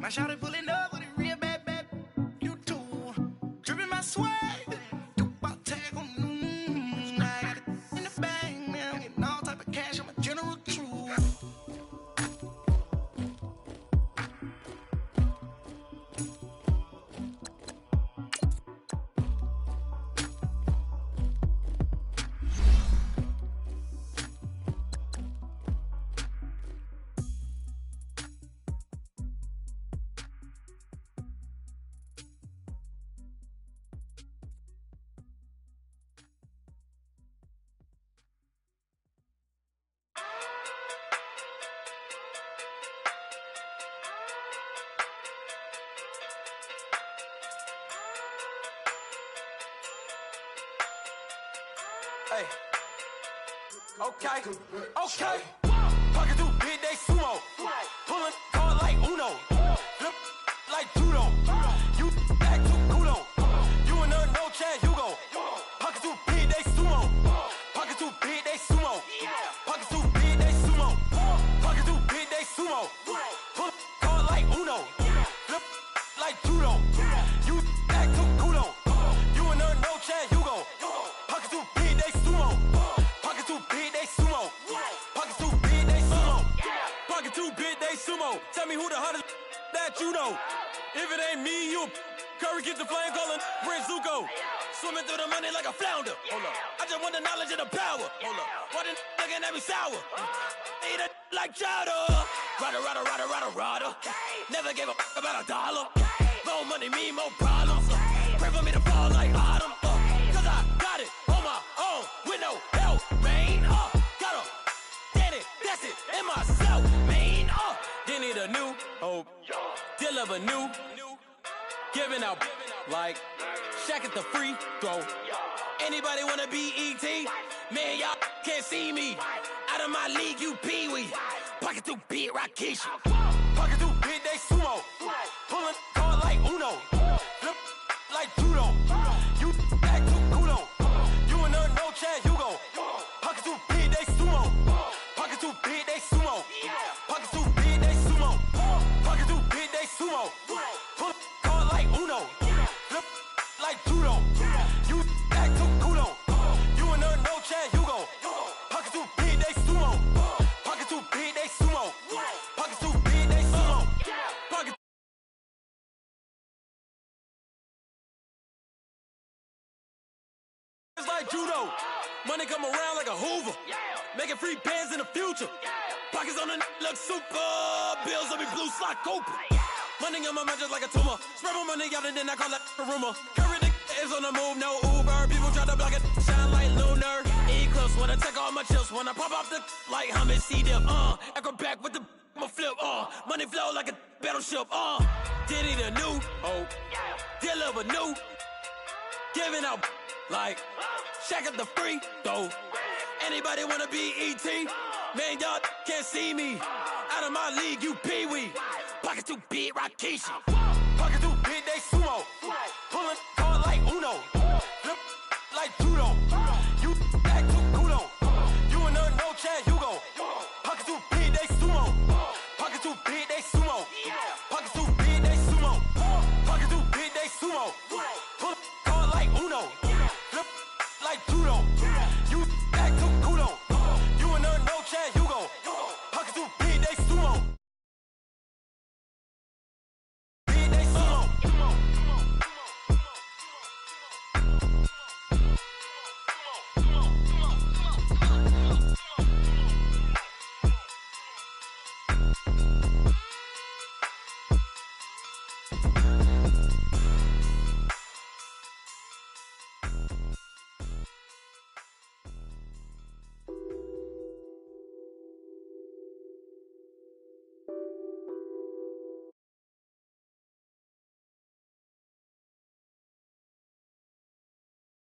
My shawty pulling up with a real bad, bad. You too. Dripping my swag. Do about tag on. I got it in the bag now. Getting all type of cash. I'm a general true. Hey, okay, pocket too big, they sumo. Pulling card like Uno. Flip like judo. You act too kudo. You and her no chance, you go. Pocket too big, they sumo. Pocket too big, they sumo. Pocket too big, they sumo. Pocket too big, they sumo. Pull card like Uno. Flip like judo. You act too kudo. You and her no chance, you go. Pocket too big, they sumo. Pocket too big, they sumo. Pocket too big, they sumo. Pocket too big, they sumo. Tell me who the hottest that you know. If it ain't me, you Curry keeps the flame calling Prince Zuko. Swimming through the money like a flounder. Hold up. I just want the knowledge and the power. Hold up. Why the looking at me sour? Eat it like chowder. Rada. Never gave a about $1. More money, me, more problems. Pray for me to fall like autumn. Cause I got it on my own with no help, man. Gotta get it, that's it, in myself, man. Didn't need a new hope, deal of a new, giving out like Shaq at the free throw. Anybody wanna be ET? Man, y'all can't see me. Out of my league, you pee-wee. Pocket too big, Rakishi. Pocket too big, they sumo. Pulling card like Uno. Flip like judo. You act too kudo. You and her no chance, you go. Pocket too big, they sumo. Pocket too big, they sumo. Pocket too big, they sumo. Pocket too big, they sumo. Pull card like Uno. Flip like judo. You act too kudo. You and her no chance, you go. Pocket too big, they sumo. Pocket too big, they sumo. Pocket too big, they sumo. Pocket it's like judo. Money come around like a Hoover. Making free bands in the future. Pockets on the look super. Bills on me blue slot Cooper. Money on my mind just like a tumor. Spread my money out and then I call that a rumor. Curry is on the move, no Uber. People try to block it, shine like lunar. Eclipse when I take all my chips. When I pop off the like hummus C-dip. Acrobat with the flip. Money flow like a battleship. Diddy the new hope. Deliver new. Giving out like Shaq at the free throw. Anybody wanna be ET? Man, y'all can't see me. Out of my league, you pee-wee. Pocket too big, Rakishi. Pocket too big, they sumo. Pulling card like Uno. Flip like judo. You act too kudo. You and her no chance, you go. Pocket too big, they sumo. Pocket too big, they sumo. Pocket too big, they sumo. Pocket too big, they sumo. Pull card like Uno. Flip like judo. You act too kudo. You and her no chance, you go. Pocket too big, they sumo. Big, they sumo.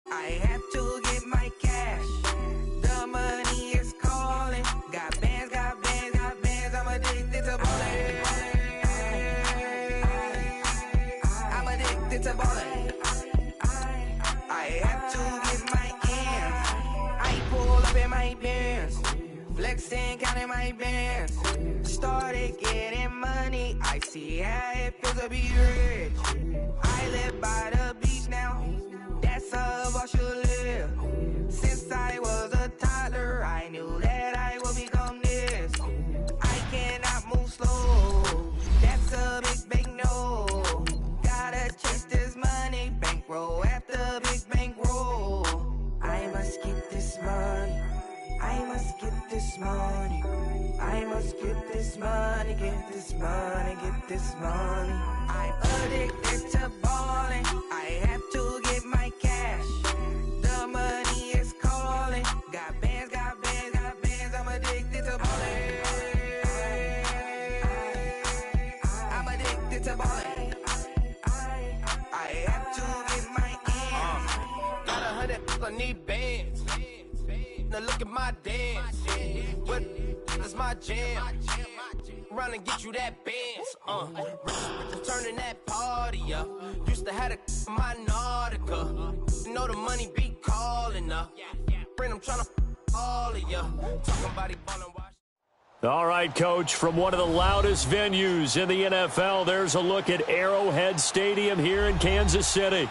I have to get my cash. The money is calling. Got bands, I'm addicted to ballin'. I'm addicted to ballin'. I have to get my ends. I pull up in my pants. Flex Chasing, counting my bands. Started getting money. I see how it feels to be rich. I live by the beach now. That's how I should live. Since I was a toddler, I knew that I would become this. I cannot move slow. That's a big no. Gotta chase this money. Bankroll after big bankroll. I must get this money. I must get this money. I must get this money. Get this money. Get this money. I'm addicted to balling. I have to get my cash. The money is calling. Got bands, got bands, got bands. I'm addicted to balling. I'm addicted to balling. I have to get my ends. Got 100, I need bands. Now look at my dance. What is my jam? Run and get you that bands. Turning that party up. Used to have a my Nautica. You know the money be calling up. Bring them trying to all of ya. Talking about he ballin' watch. All right, Coach, from one of the loudest venues in the NFL, there's a look at Arrowhead Stadium here in Kansas City.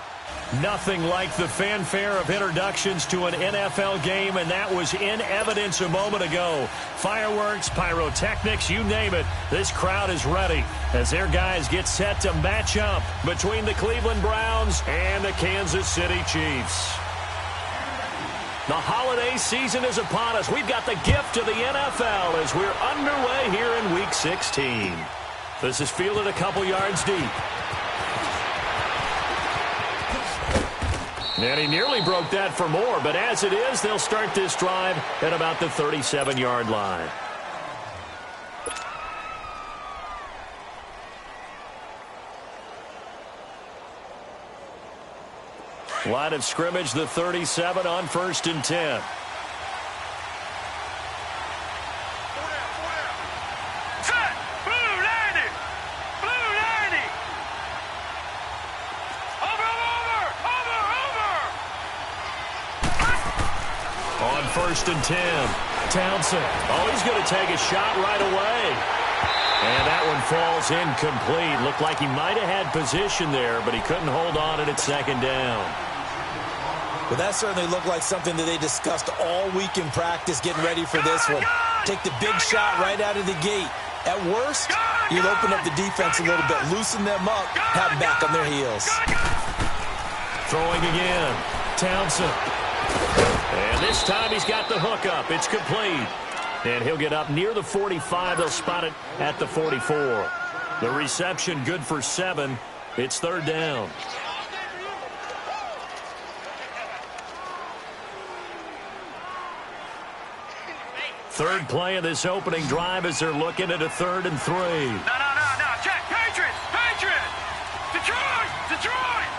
Nothing like the fanfare of introductions to an NFL game, and that was in evidence a moment ago. Fireworks, pyrotechnics, you name it. This crowd is ready as their guys get set to match up between the Cleveland Browns and the Kansas City Chiefs. The holiday season is upon us. We've got the gift of the NFL as we're underway here in Week 16. This is fielded a couple yards deep. And he nearly broke that for more, but as it is, they'll start this drive at about the 37-yard line. Line of scrimmage, the 37 on 1st and 10. On 1st and 10, Townsend. Oh, he's going to take a shot right away. And that one falls incomplete. Looked like he might have had position there, but he couldn't hold on at 2nd down. Well, that certainly looked like something that they discussed all week in practice, getting ready for this one. Take the big shot right out of the gate. At worst, you'll open up the defense a little bit, loosen them up, have them back on their heels. Throwing again, Townsend. And this time he's got the hook up. It's complete. And he'll get up near the 45. They'll spot it at the 44. The reception good for 7. It's 3rd down. Third play of this opening drive as they're looking at a 3rd and 3. No. Check. Patriots. Detroit.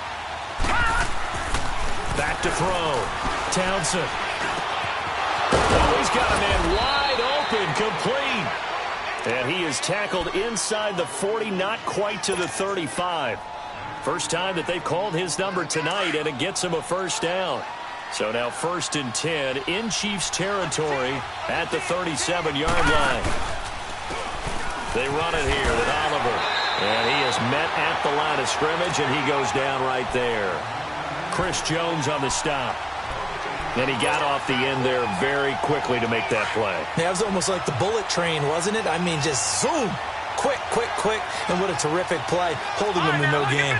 Back to throw. Townsend. Oh, he's got a man wide open, complete. And he is tackled inside the 40, not quite to the 35. First time that they've called his number tonight, and it gets him a 1st down. So now 1st and 10 in Chiefs territory at the 37-yard line. They run it here with Oliver. And he is met at the line of scrimmage, and he goes down right there. Chris Jones on the stop. And he got off the end there very quickly to make that play. That was almost like the bullet train, wasn't it? I mean, just zoom. Quick. And what a terrific play, holding him to no gain.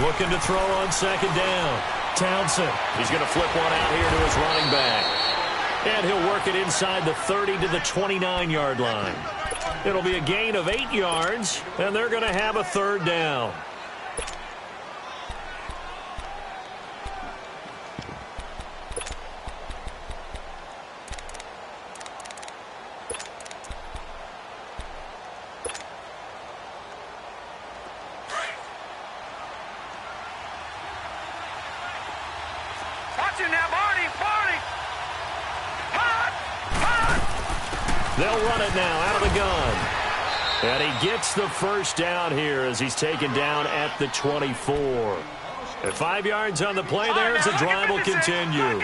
Looking to throw on 2nd down. Townsend. He's going to flip one out here to his running back. And he'll work it inside the 30 to the 29-yard line. It'll be a gain of 8 yards, and they're going to have a 3rd down. They'll run it now out of the gun. And he gets the 1st down here as he's taken down at the 24. At 5 yards on the play there as the drive will continue.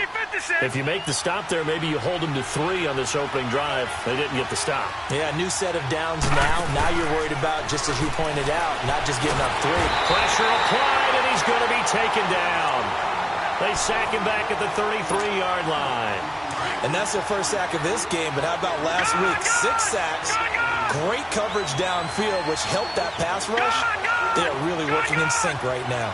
If you make the stop there, maybe you hold them to 3 on this opening drive. They didn't get the stop. Yeah, new set of downs now. Now you're worried about, just as you pointed out, not just giving up 3. Pressure applied, and he's going to be taken down. They sack him back at the 33-yard line. And that's their first sack of this game, but how about last week? 6 sacks, great coverage downfield, which helped that pass rush. They are really working in sync right now.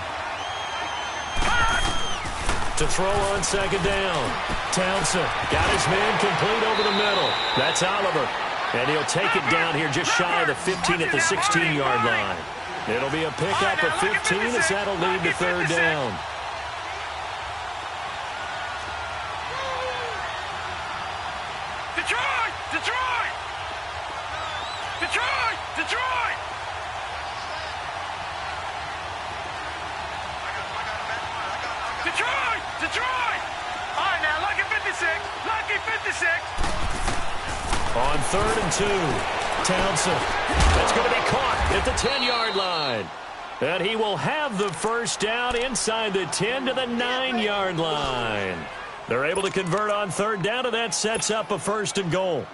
To throw on second down. Townsend got his man complete over the middle. That's Oliver. And he'll take it down here just shy of the 15 at the 16-yard line. It'll be a pickup of 15 as that'll lead to third down. Detroit! Detroit! Detroit! Detroit! Detroit! Detroit! All right, now, lucky 56. Lucky 56. On 3rd and 2. Townsend. That's going to be caught at the 10-yard line. And he will have the first down inside the 10 to the 9-yard line. They're able to convert on 3rd down, and that sets up a 1st and goal.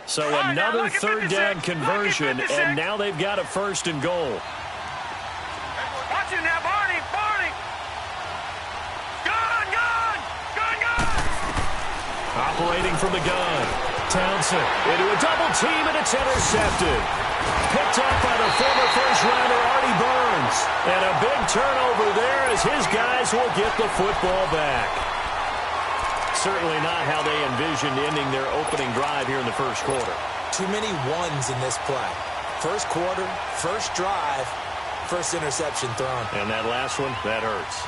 So another 3rd down conversion, and now they've got a 1st and goal. Watch it now, Barney! Barney! Gun! Gun! Gun! Gun! Operating from the gun. Townsend into a double team, and it's intercepted. Picked up by the former first-rounder Artie Burns. And a big turnover there as his guys will get the football back. Certainly not how they envisioned ending their opening drive here in the first quarter. Too many ones in this play. First quarter, first drive, first interception thrown. And that last one, that hurts.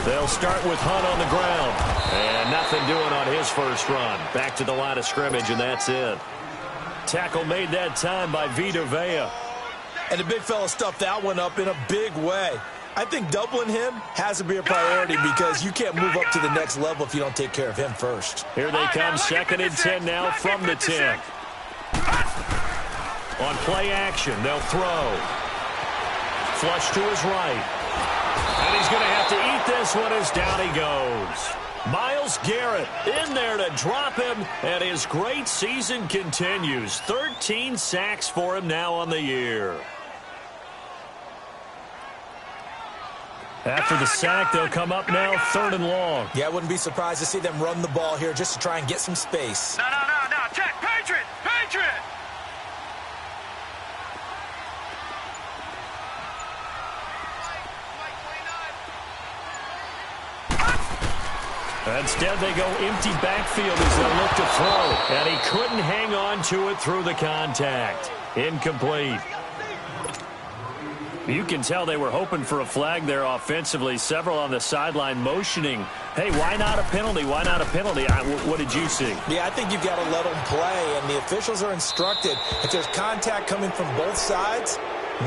They'll start with Hunt on the ground. And nothing doing on his first run. Back to the line of scrimmage, and that's it. Tackle made that time by Vita Vea. And the big fella stuffed that one up in a big way. I think doubling him has to be a priority because you can't move up to the next level if you don't take care of him first. Here they come, 2nd and 10 now from the 10. On play action, they'll throw. Flush to his right. And he's going to have to eat this one as down he goes. Myles Garrett in there to drop him, and his great season continues. 13 sacks for him now on the year. After the sack, they'll come up now 3rd and long. Yeah, I wouldn't be surprised to see them run the ball here just to try and get some space. No. Check. Patriot! Patriot! Instead, they go empty backfield as they look to throw. And he couldn't hang on to it through the contact. Incomplete. You can tell they were hoping for a flag there offensively. Several on the sideline motioning, hey, why not a penalty? Why not a penalty? What did you see? Yeah, I think you've got to let them play, and the officials are instructed. If there's contact coming from both sides,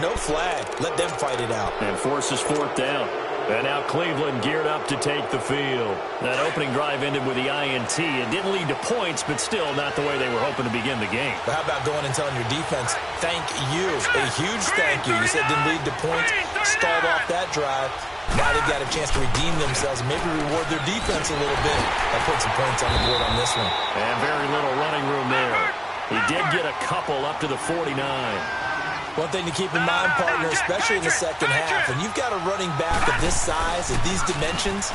no flag. Let them fight it out. And forces 4th down. And now Cleveland geared up to take the field. That opening drive ended with the INT. It didn't lead to points, but still not the way they were hoping to begin the game. But how about going and telling your defense, thank you, a huge thank you. You said didn't lead to points, stalled off that drive. Now they've got a chance to redeem themselves and maybe reward their defense a little bit. That put some points on the board on this one. And very little running room there. He did get a couple up to the 49. One thing to keep in mind, partner, especially in the second half, when you've got a running back of this size, of these dimensions,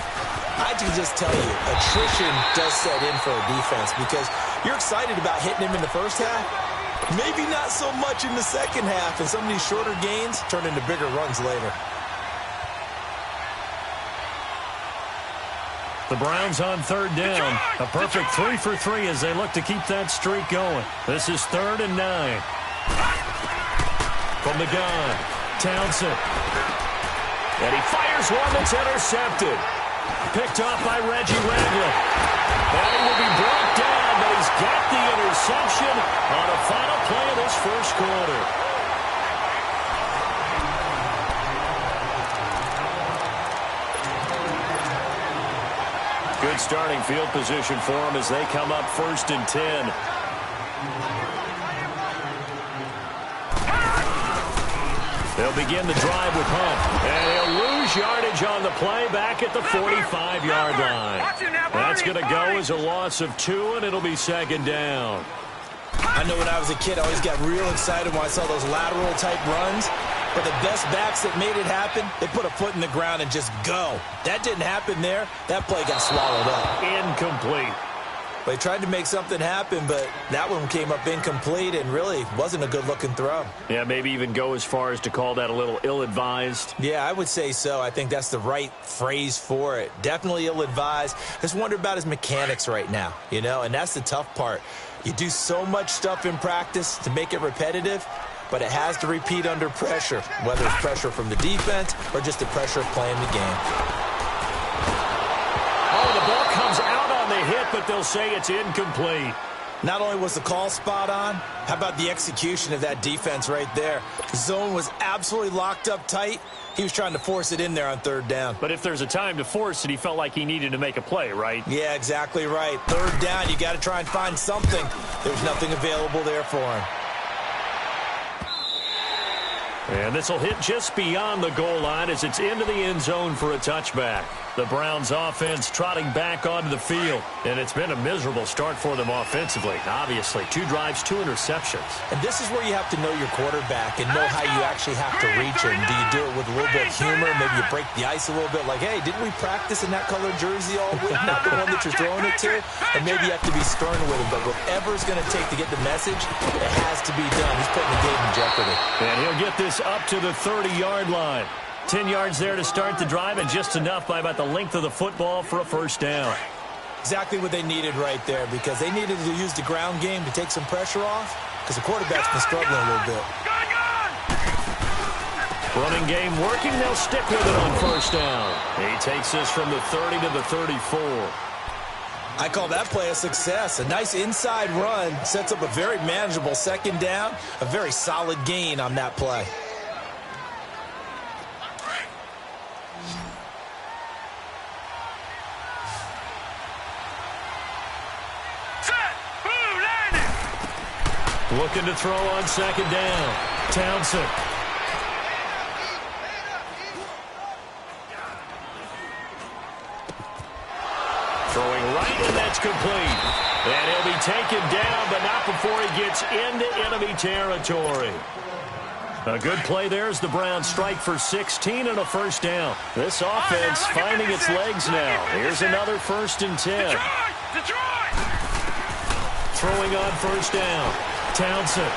I can just tell you, attrition does set in for a defense because you're excited about hitting him in the first half, maybe not so much in the second half, and some of these shorter gains turn into bigger runs later. The Browns on 3rd down. A perfect 3 for 3 as they look to keep that streak going. This is 3rd and 9. From the gun, Townsend. And he fires one that's intercepted. Picked off by Reggie Ragland. And he will be brought down, but he's got the interception on a final play of this first quarter. starting field position for them as they come up 1st and 10. They'll begin the drive with Hunt. And he'll lose yardage on the play back at the 45-yard line. That's going to go as a loss of 2, and it'll be 2nd down. I know when I was a kid, I always got real excited when I saw those lateral-type runs. But the best backs that made it happen, they put a foot in the ground and just go. That didn't happen there. That play got swallowed up. Incomplete. They tried to make something happen, but that one came up incomplete and really wasn't a good-looking throw. Yeah, maybe even go as far as to call that a little ill-advised. Yeah, I would say so. I think that's the right phrase for it. Definitely ill-advised. Just wonder about his mechanics right now, you know, and that's the tough part. You do so much stuff in practice to make it repetitive, but it has to repeat under pressure, whether it's pressure from the defense or just the pressure of playing the game. Oh, the ball comes out on the hit, but they'll say it's incomplete. Not only was the call spot on, how about the execution of that defense right there? The zone was absolutely locked up tight. He was trying to force it in there on 3rd down. But if there's a time to force it, he felt like he needed to make a play, right? Yeah, exactly right. 3rd down, you got to try and find something. There's nothing available there for him. And this will hit just beyond the goal line as it's into the end zone for a touchback. The Browns offense trotting back onto the field. And it's been a miserable start for them offensively, obviously. 2 drives, 2 interceptions. And this is where you have to know your quarterback and know how you actually have to reach him. Do you do it with a little bit of humor? Maybe you break the ice a little bit like, hey, didn't we practice in that colored jersey all week? Not the one that you're throwing it to? And maybe you have to be stern with him. But whatever it's going to take to get the message, it has to be done. He's putting the game in jeopardy. And he'll get this up to the 30-yard line. 10 yards there to start the drive, and just enough by about the length of the football for a 1st down. Exactly what they needed right there, because they needed to use the ground game to take some pressure off, because the quarterback's been struggling a little bit. Running game working. They'll stick with it on 1st down. He takes this from the 30 to the 34. I call that play a success. A nice inside run sets up a very manageable 2nd down, a very solid gain on that play. Looking to throw on 2nd down. Townsend. Throwing right, and that's complete. And he'll be taken down, but not before he gets into enemy territory. A good play there as the Browns strike for 16 and a 1st down. This offense finding its legs now. Here's another 1st and 10. Throwing on 1st down. Townsend.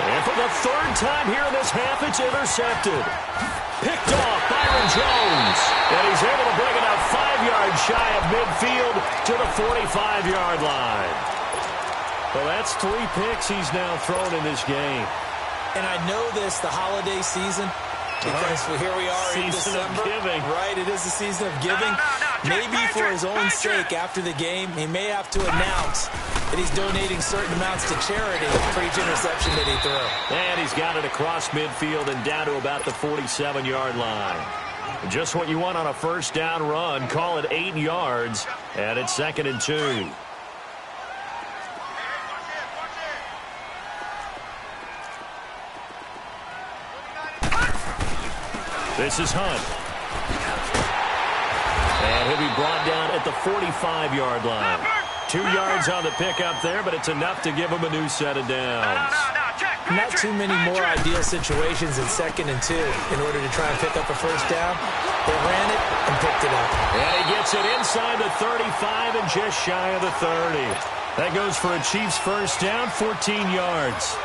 And for the 3rd time here in this half, it's intercepted. Picked off Byron Jones. And he's able to bring it up 5 yards shy of midfield to the 45-yard line. Well, that's 3 picks he's now thrown in this game. And I know this, the holiday season, because here we are in December. Giving. Right, it is the season of giving. Maybe for his own sake after the game, he may have to announce that he's donating certain amounts to charity for each interception that he threw. And he's got it across midfield and down to about the 47-yard line. Just what you want on a 1st down run. Call it 8 yards, and it's 2nd and 2. This is Hunt. And he'll be brought down at the 45-yard line. 2 yards on the pickup there, but it's enough to give him a new set of downs. Not too many more ideal situations in 2nd and 2 in order to try and pick up a 1st down. They ran it and picked it up. And he gets it inside the 35 and just shy of the 30. That goes for a Chiefs 1st down, 14 yards.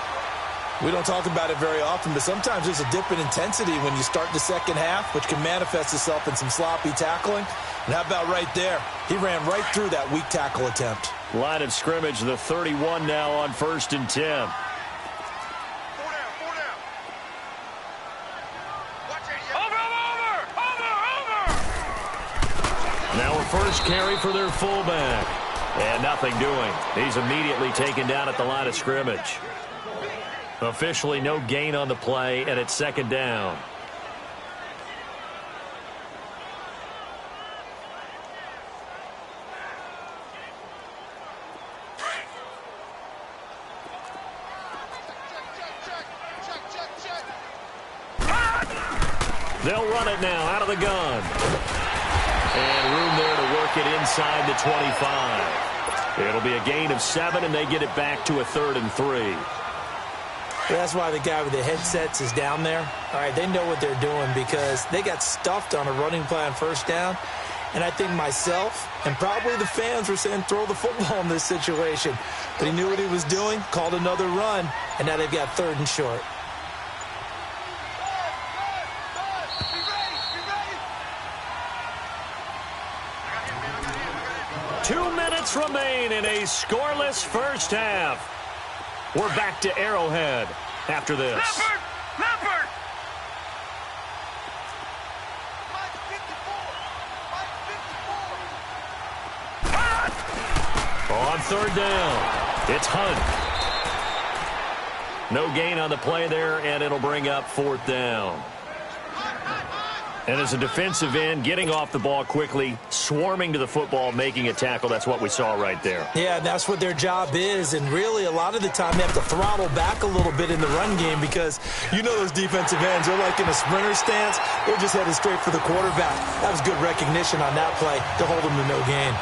We don't talk about it very often, but sometimes there's a dip in intensity when you start the 2nd half, which can manifest itself in some sloppy tackling. And how about right there? He ran right through that weak tackle attempt. Line of scrimmage, the 31 now on 1st and 10. Now a 1st carry for their fullback. And nothing doing. He's immediately taken down at the line of scrimmage. Officially no gain on the play, and it's 2nd down. They'll run it now out of the gun. And room there to work it inside the 25. It'll be a gain of 7, and they get it back to a 3rd and 3. That's why the guy with the headsets is down there. All right, they know what they're doing because they got stuffed on a running play on first down. And I think myself and probably the fans were saying throw the football in this situation. But he knew what he was doing, called another run, and now they've got 3rd and short. Two minutes remain in a scoreless first half. We're back to Arrowhead after this. Leopard! On 3rd down, it's Hunt. No gain on the play there, and it'll bring up 4th down. And as a defensive end, getting off the ball quickly, swarming to the football, making a tackle, that's what we saw right there. Yeah, that's what their job is, and really a lot of the time they have to throttle back a little bit in the run game because you know those defensive ends, they're like in a sprinter stance. They're just headed straight for the quarterback. That was good recognition on that play to hold them to no gain.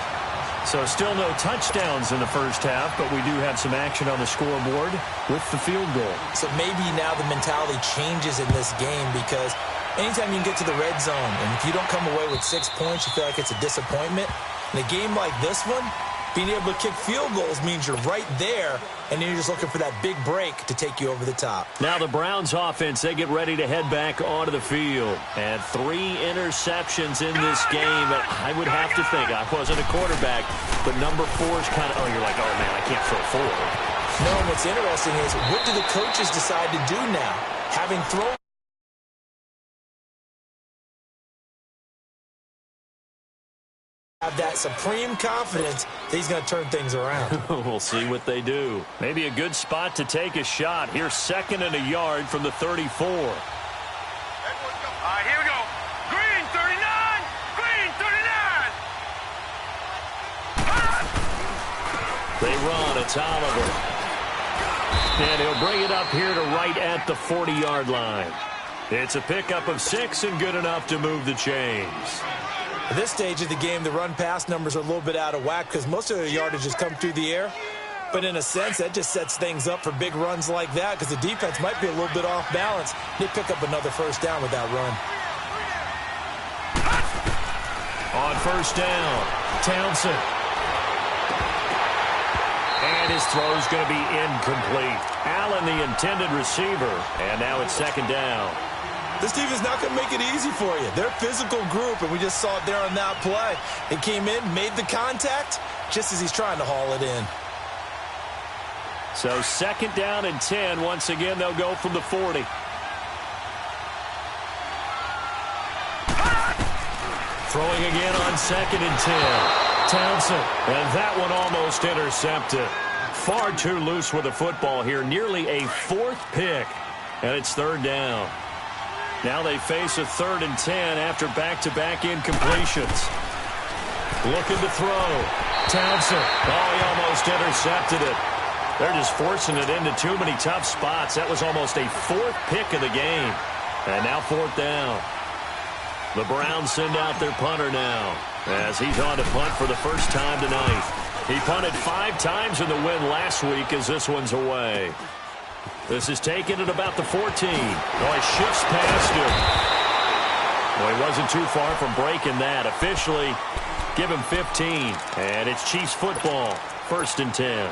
So still no touchdowns in the first half, but we do have some action on the scoreboard with the field goal. So maybe now the mentality changes in this game because anytime you can get to the red zone, and if you don't come away with 6 points, you feel like it's a disappointment. In a game like this one, being able to kick field goals means you're right there, and then you're just looking for that big break to take you over the top. Now the Browns offense, they get ready to head back onto the field. And 3 interceptions in this game. I would have to think, I wasn't a quarterback, but number 4 is kind of, you're like, oh man, I can't throw 4. No, and what's interesting is, what do the coaches decide to do now? Having thrown have that supreme confidence that he's going to turn things around. We'll see what they do. Maybe a good spot to take a shot. Here's 2nd and a yard from the 34. All right, here we go. Green 39! Green 39! They run. It's Oliver. And he'll bring it up here to right at the 40-yard line. It's a pickup of 6 and good enough to move the chains. At this stage of the game, the run-pass numbers are a little bit out of whack because most of their yardage has come through the air. But in a sense, that just sets things up for big runs like that because the defense might be a little bit off balance. They pick up another first down with that run. On first down, Townsend. And his throw's going to be incomplete. Allen, the intended receiver. And now it's 2nd down. This team is not going to make it easy for you. They're a physical group, and we just saw it there on that play. They came in, made the contact, just as he's trying to haul it in. So 2nd down and 10. Once again, they'll go from the 40. Throwing again on 2nd and 10. Townsend, and that one almost intercepted. Far too loose with the football here. Nearly a 4th pick, and it's 3rd down. Now they face a 3rd and 10 after back-to-back incompletions. Looking to throw. Townsend. Oh, he almost intercepted it. They're just forcing it into too many tough spots. That was almost a 4th pick of the game. And now 4th down. The Browns send out their punter now as he's on to punt for the first time tonight. He punted 5 times in the win last week as this one's away. This is taken at about the 14. Oh, he shifts past him. Well, he wasn't too far from breaking that. Officially, give him 15. And it's Chiefs football, 1st and 10.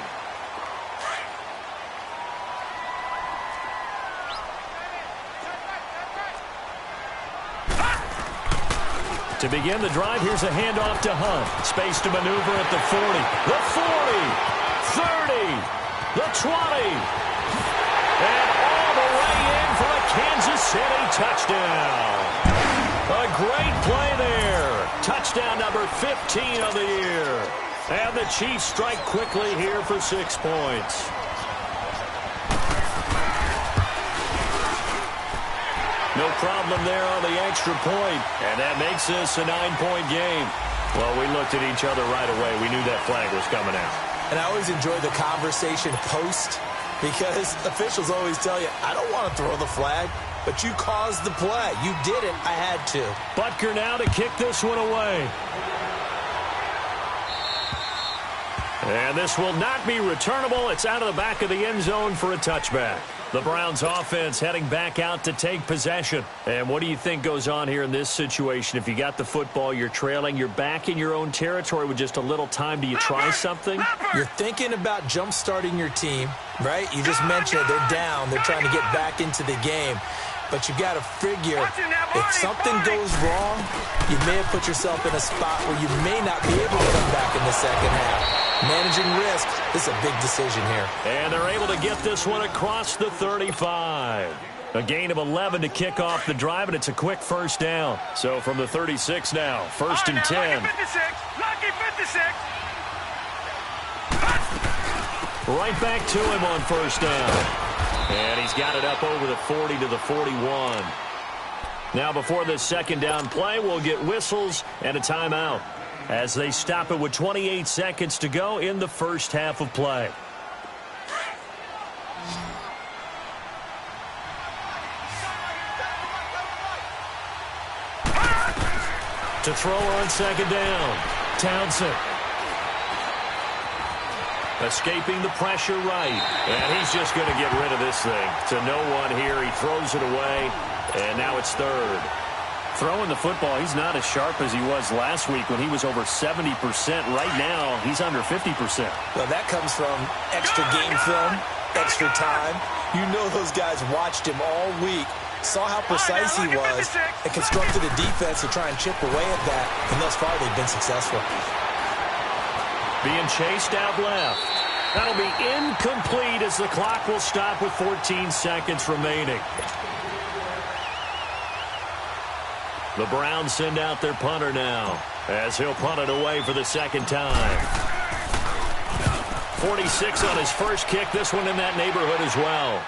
To begin the drive, here's a handoff to Hunt. Space to maneuver at the 40. The 40. 30. The 20. And all the way in for a Kansas City touchdown. A great play there. Touchdown number 15 of the year. And the Chiefs strike quickly here for 6 points. No problem there on the extra point. And that makes this a 9-point game. Well, we looked at each other right away. We knew that flag was coming out. And I always enjoy the conversation post because officials always tell you, I don't want to throw the flag. but you caused the play. You did it. I had to. Butker now to kick this one away. And this will not be returnable. It's out of the back of the end zone for a touchback. The Browns offense heading back out to take possession. And what do you think goes on here in this situation? If you got the football, you're trailing, you're back in your own territory with just a little time. Do you try something? You're thinking about jump-starting your team, right? You just mentioned it. They're down. They're trying to get back into the game. But you got to figure, if something goes wrong, you may have put yourself in a spot where you may not be able to come back in the second half. Managing risk, this is a big decision here. And they're able to get this one across the 35. A gain of 11 to kick off the drive, and it's a quick first down. So from the 36 now, first and 10. Lucky 56. Lucky 56. Right back to him on first down. And he's got it up over the 40 to the 41. Now before this second down play, we'll get whistles and a timeout as they stop it with 28 seconds to go in the first half of play. To throw on second down, Townsend. Escaping the pressure right. And he's just going to get rid of this thing. To no one here. He throws it away. And now it's third. Throwing the football, he's not as sharp as he was last week when he was over 70%. Right now, he's under 50%. Well, that comes from extra game film, extra time. You know those guys watched him all week, saw how precise he was, and constructed a defense to try and chip away at that. And thus far, they've been successful. Being chased out left. That'll be incomplete as the clock will stop with 14 seconds remaining. The Browns send out their punter now as he'll punt it away for the second time. 46 on his first kick. This one in that neighborhood as well.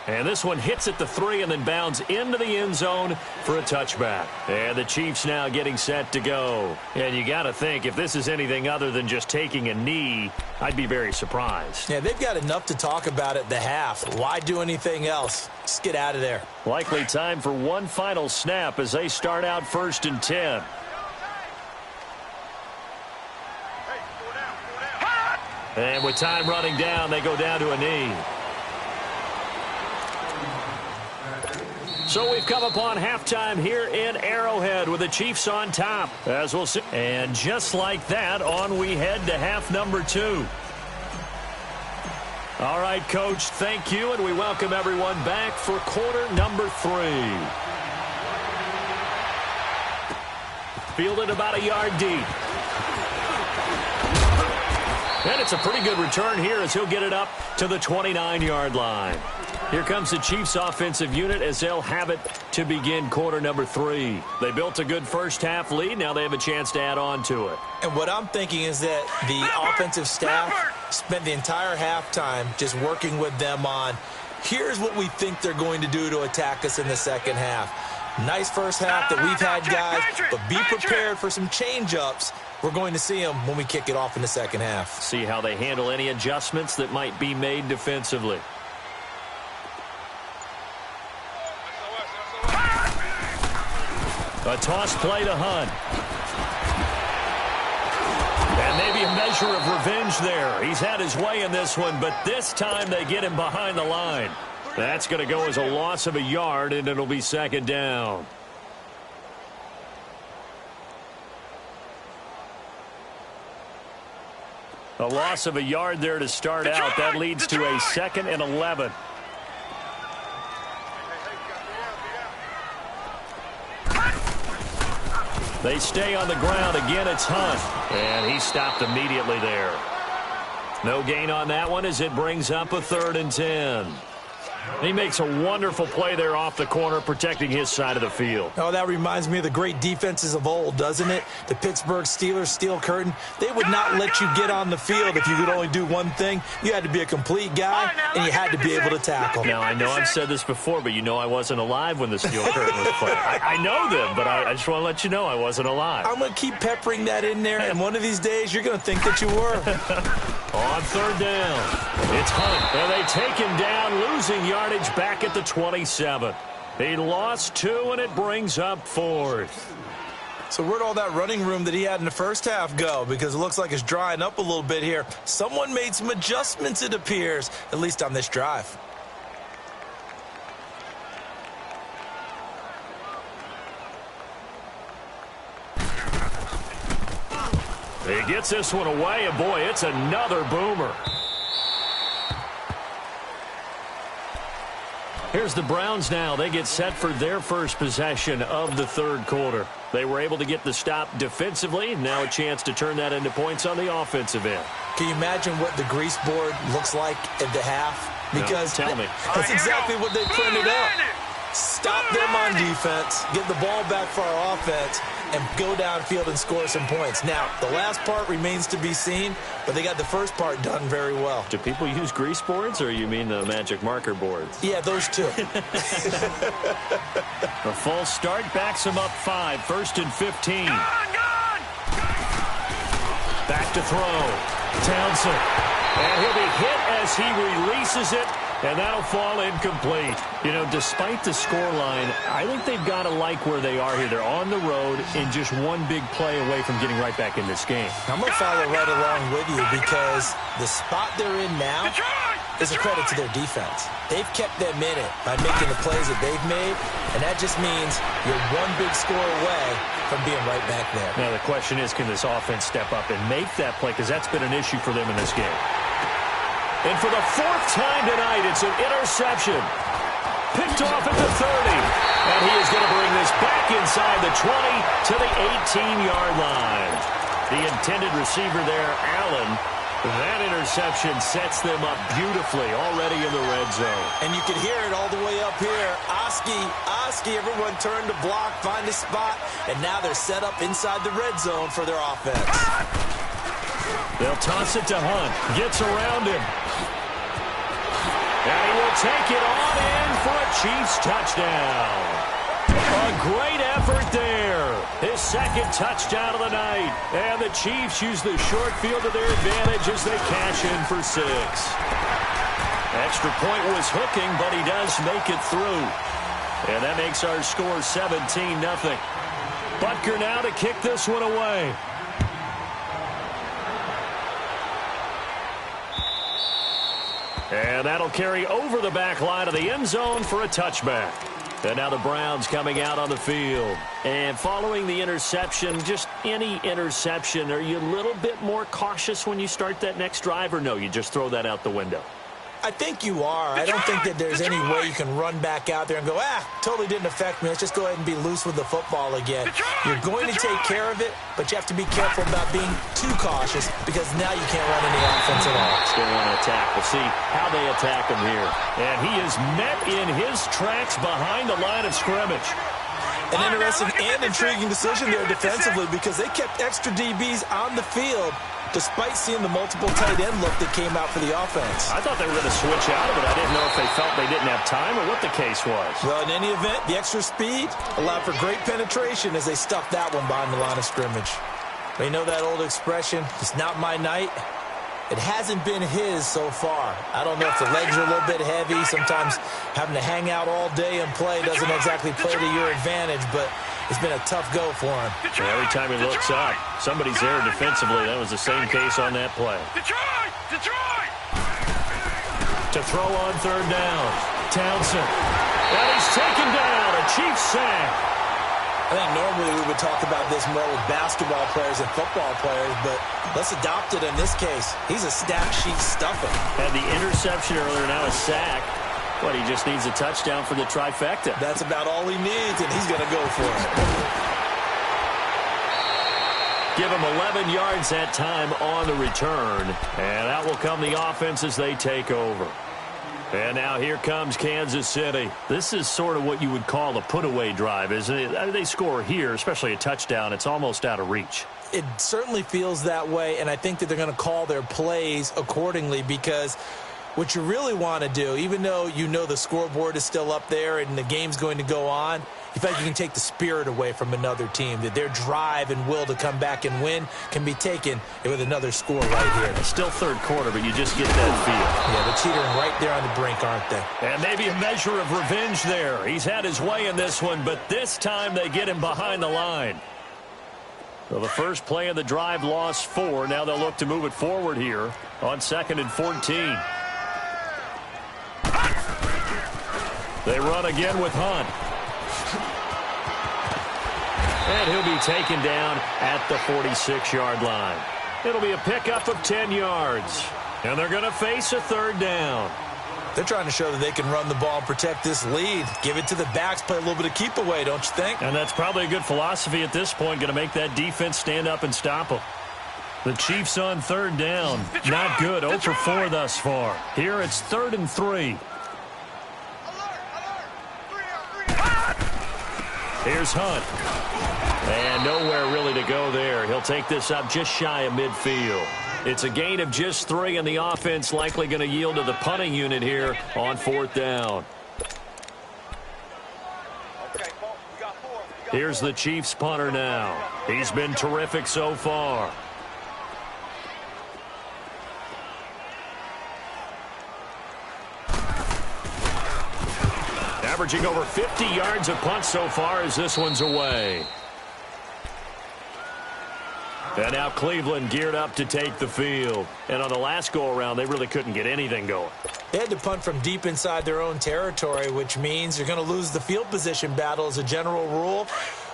And this one hits at the 3 and then bounds into the end zone for a touchback. And the Chiefs now getting set to go. And you got to think, if this is anything other than just taking a knee, I'd be very surprised. Yeah, they've got enough to talk about at the half. Why do anything else? Just get out of there. Likely time for one final snap as they start out first and 10. And with time running down, they go down to a knee. So we've come upon halftime here in Arrowhead with the Chiefs on top, as we'll see. And just like that, on we head to half number 2. All right, Coach, thank you, and we welcome everyone back for quarter number 3. Fielded about a yard deep. And it's a pretty good return here as he'll get it up to the 29-yard line. Here comes the Chiefs offensive unit as they'll have it to begin quarter number 3. They built a good first half lead. Now they have a chance to add on to it. And what I'm thinking is that the offensive staff spent the entire halftime just working with them on, here's what we think they're going to do to attack us in the second half. Nice first half that we've had, guys, but be prepared for some change-ups. We're going to see them when we kick it off in the second half. See how they handle any adjustments that might be made defensively. A toss play to Hunt. And maybe a measure of revenge there. He's had his way in this one, but this time they get him behind the line. That's going to go as a loss of a yard, and it'll be second down. A loss of a yard there to start out. That leads to a 2nd and 11. They stay on the ground. Again, it's Hunt. And he stopped immediately there. No gain on that one as it brings up a 3rd and 10. He makes a wonderful play there off the corner, protecting his side of the field. Oh, that reminds me of the great defenses of old, doesn't it? The Pittsburgh Steelers steel curtain. They would not let you get on the field if you could only do one thing. You had to be a complete guy, and you had to be able to tackle. Now, I know I've said this before, but you know I wasn't alive when the steel curtain was played. I know them, but I just want to let you know I wasn't alive. I'm going to keep peppering that in there, and one of these days you're going to think that you were. On 3rd down. It's Hunt, and they take him down, losing yardage back at the 27. He lost 2, and it brings up 4th. So where'd all that running room that he had in the first half go? Because it looks like it's drying up a little bit here. Someone made some adjustments, it appears, at least on this drive. He gets this one away, and boy, it's another boomer. Here's the Browns now. They get set for their first possession of the third quarter. They were able to get the stop defensively. Now a chance to turn that into points on the offensive end. Can you imagine what the grease board looks like at the half? Because no, tell me. That's exactly what they printed up. Stop them on defense, get the ball back for our offense, and go downfield and score some points. Now, the last part remains to be seen, but they got the first part done very well. Do people use grease boards, or you mean the magic marker boards? Yeah, those two. A false start backs them up 5, 1st and 15. Back to throw. Townsend. And he'll be hit as he releases it, and that'll fall incomplete. You know, despite the scoreline, I think they've got to like where they are here. They're on the road and just one big play away from getting right back in this game. I'm going to follow right along with you because the spot they're in now is a credit to their defense. They've kept them in it by making the plays that they've made, and that just means you're one big score away from being right back there. Now, the question is, can this offense step up and make that play? Because that's been an issue for them in this game. And for the 4th time tonight, it's an interception. Picked off at the 30. And he is going to bring this back inside the 20 to the 18-yard line. The intended receiver there, Allen. That interception sets them up beautifully already in the red zone. And you can hear it all the way up here. Oski, everyone turned to block, find a spot, and now they're set up inside the red zone for their offense. They'll toss it to Hunt. Gets around him. And he will take it on in for a Chiefs touchdown. A great effort there. His 2nd touchdown of the night. And the Chiefs use the short field to their advantage as they cash in for 6. Extra point was hooking, but he does make it through. And that makes our score 17-0. Butker now to kick this one away. And that'll carry over the back line of the end zone for a touchback. And now the Browns coming out on the field. And following the interception, just any interception, are you a little bit more cautious when you start that next drive, or no, you just throw that out the window? I think you are. I don't think that there's any way you can run back out there and go, totally didn't affect me. Let's just go ahead and be loose with the football again. You're going to take care of it, but you have to be careful about being too cautious because now you can't run any offense at all. Still want to attack. We'll see how they attack him here. And he is met in his tracks behind the line of scrimmage. An interesting and intriguing decision there defensively because they kept extra DBs on the field despite seeing the multiple tight end look that came out for the offense. I thought they were going to switch out of it. I didn't know if they felt they didn't have time or what the case was. Well, in any event, the extra speed allowed for great penetration as they stuffed that one behind the line of scrimmage. But you know that old expression, it's not my night. It hasn't been his so far. I don't know if the legs are a little bit heavy. Sometimes having to hang out all day and play doesn't exactly play to your advantage, but it's been a tough go for him. So every time he looks up, somebody's there defensively. That was the same case on that play. Detroit! To throw on 3rd down. Townsend. And he's taken down. A Chiefs sack. I think normally we would talk about this more with basketball players and football players, but let's adopt it in this case. He's a stat sheet stuffer. Had the interception earlier, now a sack. But he just needs a touchdown for the trifecta. That's about all he needs, and he's going to go for it. Give him 11 yards that time on the return. And that will come the offense as they take over. And now here comes Kansas City. This is sort of what you would call a put-away drive, isn't it? They score here, especially a touchdown. It's almost out of reach. It certainly feels that way, and I think that they're going to call their plays accordingly because What you really want to do, even though you know the scoreboard is still up there and the game's going to go on, you feel like you can take the spirit away from another team, that their drive and will to come back and win can be taken with another score right here. It's still third quarter, but you just get that feel. Yeah, they're teetering right there on the brink, aren't they? And maybe a measure of revenge there. He's had his way in this one, but this time they get him behind the line. So the first play of the drive lost 4. Now they'll look to move it forward here on 2nd and 14. They run again with Hunt. And he'll be taken down at the 46-yard line. It'll be a pickup of 10 yards. And they're going to face a 3rd down. They're trying to show that they can run the ball and protect this lead. Give it to the backs, play a little bit of keep away, don't you think? And that's probably a good philosophy at this point, going to make that defense stand up and stop them. The Chiefs on 3rd down. Not good. 0 for 4 thus far. Here it's 3rd and 3. Here's Hunt. And nowhere really to go there. He'll take this up just shy of midfield. It's a gain of just 3, and the offense likely going to yield to the punting unit here on 4th down. Here's the Chiefs punter now. He's been terrific so far. Averaging over 50 yards a punt so far as this one's away. And now Cleveland geared up to take the field. And on the last go-around, they really couldn't get anything going. They had to punt from deep inside their own territory, which means you're going to lose the field position battle as a general rule.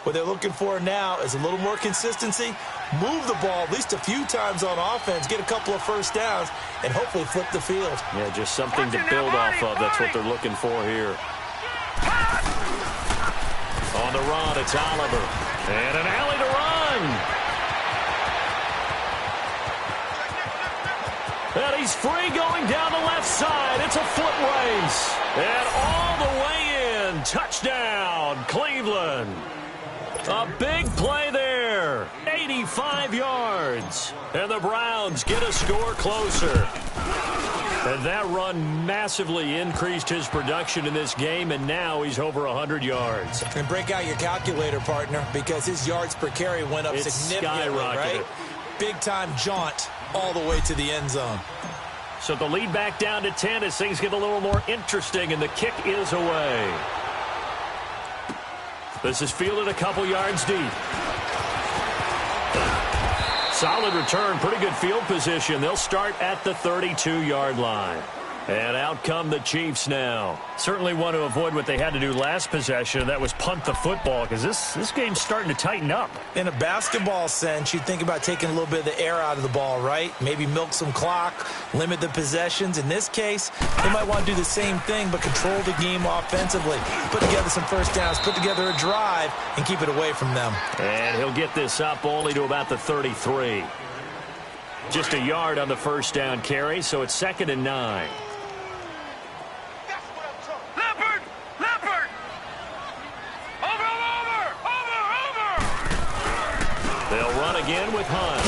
What they're looking for now is a little more consistency, move the ball at least a few times on offense, get a couple of first downs, and hopefully flip the field. Yeah, just something to build off of. That's what they're looking for here. On the run, it's Oliver. And an alley to run. And he's free going down the left side. It's a foot race. And all the way in. Touchdown, Cleveland. A big play there. 85 yards. And the Browns get a score closer. And that run massively increased his production in this game, and now he's over 100 yards. And break out your calculator, partner, because his yards per carry went up significantly, right? Big-time jaunt all the way to the end zone. So the lead back down to 10 as things get a little more interesting, and the kick is away. This is fielded a couple yards deep. Solid return, pretty good field position. They'll start at the 32-yard line. And out come the Chiefs now. Certainly want to avoid what they had to do last possession. That was punt the football, because this game's starting to tighten up. In a basketball sense, you think about taking a little bit of the air out of the ball, right? Maybe milk some clock, limit the possessions. In this case, they might want to do the same thing, but control the game offensively. Put together some first downs, put together a drive, and keep it away from them. And he'll get this up only to about the 33. Just a yard on the first down carry, so it's 2nd and 9. They'll run again with Hunt.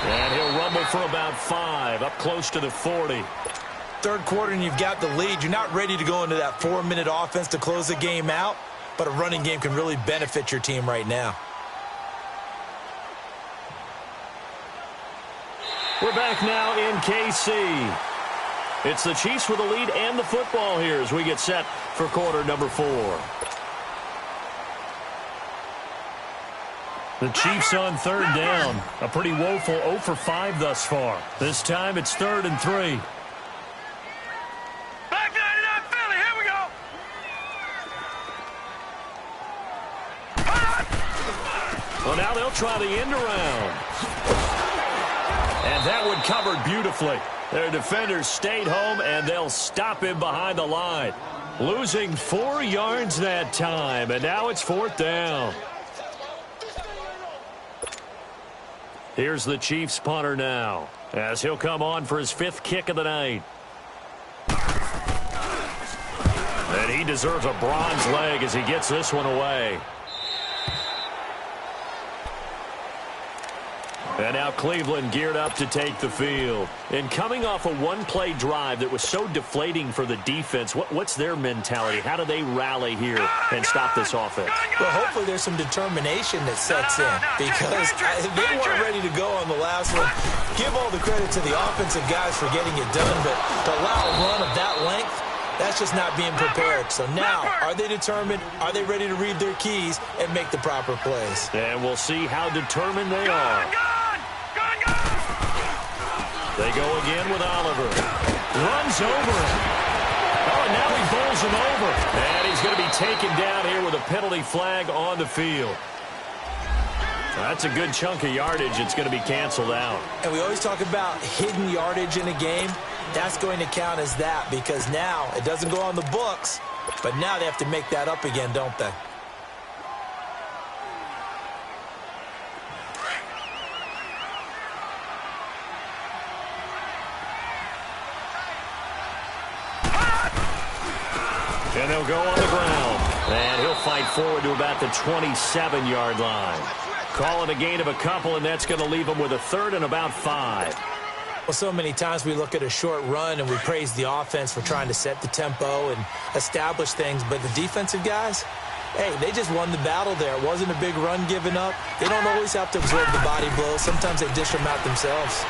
And he'll rumble for about 5, up close to the 40. Third quarter and you've got the lead. You're not ready to go into that 4-minute offense to close the game out, but a running game can really benefit your team right now. We're back now in KC. It's the Chiefs with the lead and the football here as we get set for quarter number 4. The Chiefs on 3rd down. A pretty woeful 0 for 5 thus far. This time it's 3rd and 3. Back 99 Philly, here we go. Well, now they'll try the end around. And that one covered beautifully. Their defenders stayed home, and they'll stop him behind the line. Losing 4 yards that time, and now it's 4th down. Here's the Chiefs punter now, as he'll come on for his 5th kick of the night. And he deserves a bronze leg as he gets this one away. And now Cleveland geared up to take the field. And coming off a one-play drive that was so deflating for the defense, what's their mentality? How do they rally here and stop this offense? Well, hopefully there's some determination that sets in because they weren't ready to go on the last one. Give all the credit to the offensive guys for getting it done, but to allow a run of that length, that's just not being prepared. So now, are they determined? Are they ready to read their keys and make the proper plays? And we'll see how determined they are. They go again with Oliver. Runs over him. Oh, and now he bowls him over. And he's going to be taken down here with a penalty flag on the field. That's a good chunk of yardage. It's going to be canceled out. And we always talk about hidden yardage in a game. That's going to count as that because now it doesn't go on the books, but now they have to make that up again, don't they? And they'll go on the ground. And he'll fight forward to about the 27-yard line. Call it a gain of a couple, and that's going to leave him with a third and about 5. Well, so many times we look at a short run and we praise the offense for trying to set the tempo and establish things, but the defensive guys, hey, they just won the battle there. It wasn't a big run given up. They don't always have to absorb the body blows. Sometimes they dish them out themselves.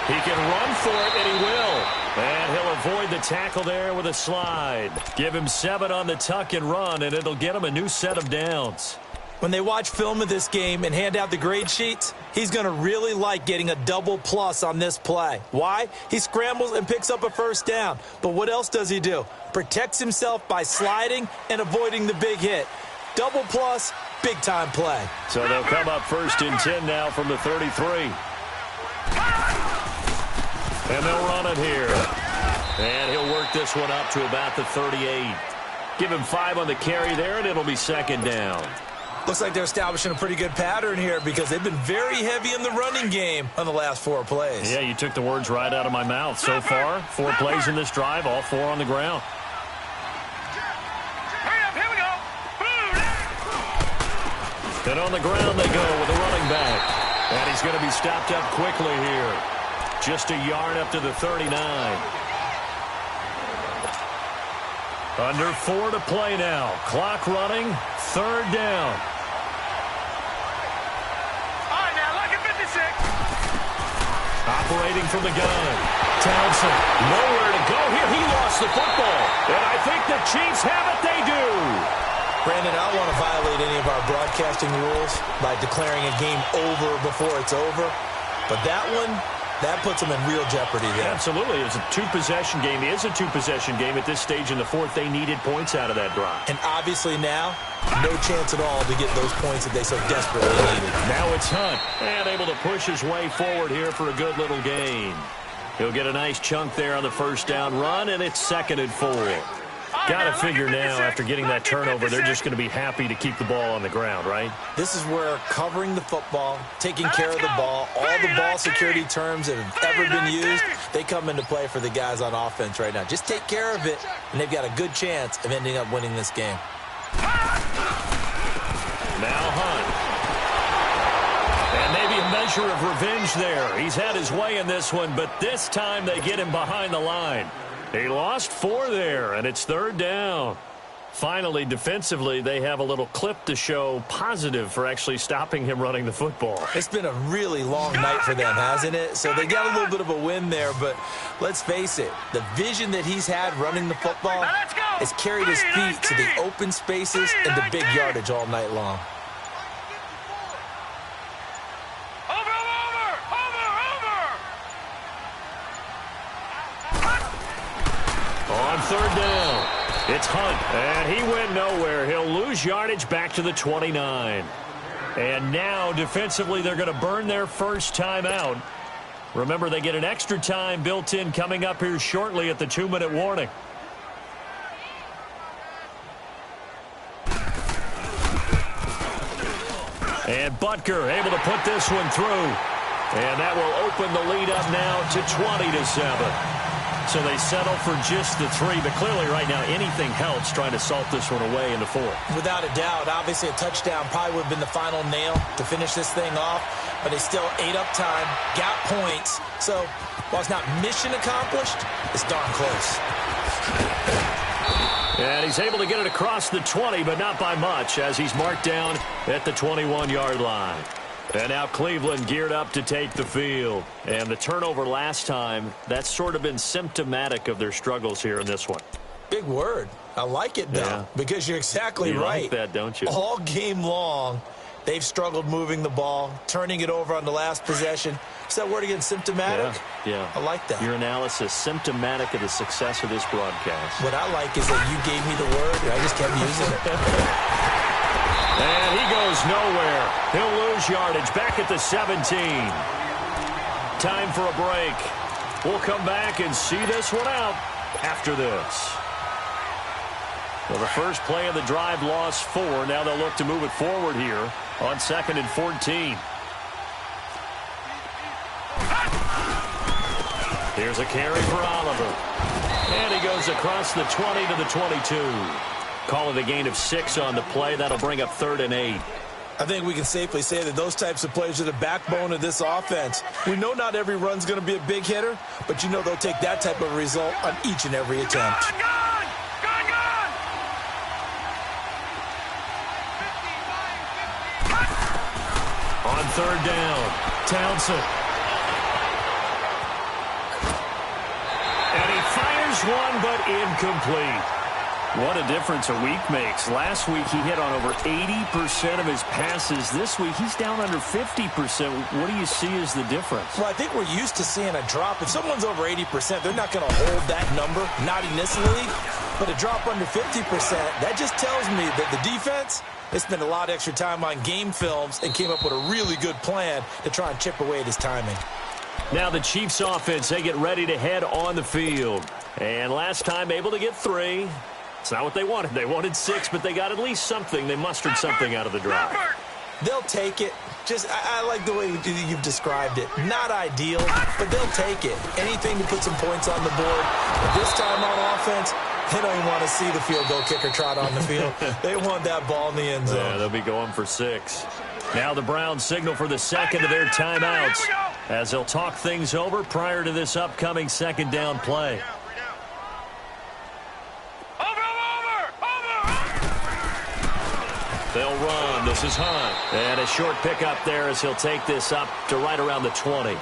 He can run for it, and he will. And he'll avoid the tackle there with a slide. Give him 7 on the tuck and run, and it'll get him a new set of downs. When they watch film of this game and hand out the grade sheets, he's going to really like getting a double plus on this play. Why? He scrambles and picks up a first down. But what else does he do? Protects himself by sliding and avoiding the big hit. Double plus, big-time play. So they'll come up 1st and 10 now from the 33. And they'll run it here. And he'll work this one up to about the 38. Give him 5 on the carry there, and it'll be 2nd down. Looks like they're establishing a pretty good pattern here because they've been very heavy in the running game on the last 4 plays. Yeah, you took the words right out of my mouth. So far, 4 plays in this drive, all 4 on the ground. Hurry up, here we go. And on the ground they go with a running back. And he's going to be stopped up quickly here. Just a yard up to the 39. Under 4 to play now. Clock running. 3rd down. All right, now, look at 56. Operating from the gun. Townsend. Nowhere to go here. He lost the football. And I think the Chiefs have it. They do. Brandon, I don't want to violate any of our broadcasting rules by declaring a game over before it's over. But that one, that puts them in real jeopardy there. Absolutely. It's a 2-possession game. It is a 2-possession game at this stage in the 4th. They needed points out of that drive. And obviously now, no chance at all to get those points that they so desperately needed. Now it's Hunt. And able to push his way forward here for a good little gain. He'll get a nice chunk there on the 1st down run, and it's 2nd and 4. Got to figure now, after getting that turnover, they're just going to be happy to keep the ball on the ground, right? This is where covering the football, taking care of the ball, all the ball security terms that have ever been used, they come into play for the guys on offense right now. Just take care of it, and they've got a good chance of ending up winning this game. Now Hunt. And maybe a measure of revenge there. He's had his way in this one, but this time they get him behind the line. He lost 4 there, and it's 3rd down. Finally, defensively, they have a little clip to show positive for actually stopping him running the football. It's been a really long night for them, hasn't it? So they got a little bit of a win there, but let's face it, the vision that he's had running the football has carried his feet to the open spaces and the big yardage all night long. On 3rd down, it's Hunt, and he went nowhere. He'll lose yardage back to the 29. And now, defensively, they're going to burn their first timeout. Remember, they get an extra time built in coming up here shortly at the 2-minute warning. And Butker able to put this one through. And that will open the lead up now to 20-7. So they settle for just the 3, but clearly right now anything helps trying to salt this one away in the 4th. Without a doubt, obviously a touchdown probably would have been the final nail to finish this thing off, but they still ate up time, got points. So while it's not mission accomplished, it's darn close. And he's able to get it across the 20, but not by much, as he's marked down at the 21-yard line. And now Cleveland geared up to take the field. And the turnover last time, that's sort of been symptomatic of their struggles here in this one. Big word. I like it, though, because you're exactly right. You like that, don't you? All game long, they've struggled moving the ball, turning it over on the last possession. Is that word again, symptomatic? Yeah. I like that. Your analysis, symptomatic of the success of this broadcast. What I like is that you gave me the word, and I just kept using it. And he goes nowhere. He'll lose yardage back at the 17. Time for a break. We'll come back and see this one out after this. Well, the first play of the drive lost 4. Now they'll look to move it forward here on 2nd and 14. Here's a carry for Oliver. And he goes across the 20 to the 22. Call it a gain of 6 on the play. That'll bring up 3rd and 8. I think we can safely say that those types of plays are the backbone of this offense. We know not every run's going to be a big hitter, but you know they'll take that type of result on each and every attempt. On 3rd down, Townsend. And he fires one, but incomplete. What a difference a week makes. Last week, he hit on over 80% of his passes. This week, he's down under 50%. What do you see as the difference? Well, I think we're used to seeing a drop. If someone's over 80%, they're not going to hold that number, not in this league. But a drop under 50%, that just tells me that the defense, they spent a lot of extra time on game films and came up with a really good plan to try and chip away at his timing. Now the Chiefs offense, they get ready to head on the field. And last time, able to get 3. It's not what they wanted. They wanted 6, but they got at least something. They mustered something out of the drive. They'll take it. I like the way you've described it. Not ideal, but they'll take it. Anything to put some points on the board. But this time on offense, they don't even want to see the field goal kicker trot on the field. They want that ball in the end zone. Yeah, they'll be going for 6. Now the Browns signal for the second of their timeouts as they'll talk things over prior to this upcoming 2nd down play. They'll run. This is Hunt. And a short pickup there as he'll take this up to right around the 20.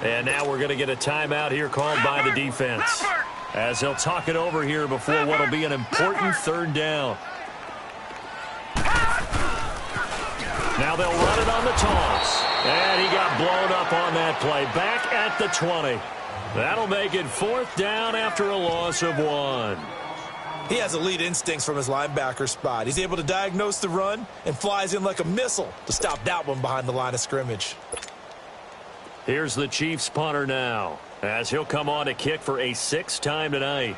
And now we're going to get a timeout here called by the defense as they'll talk it over here before what will be an important 3rd down. Now they'll run it on the toss. And he got blown up on that play. Back at the 20. That'll make it 4th down after a loss of 1. He has elite instincts from his linebacker spot. He's able to diagnose the run and flies in like a missile to stop that one behind the line of scrimmage. Here's the Chiefs punter now as he'll come on to kick for a 6th time tonight.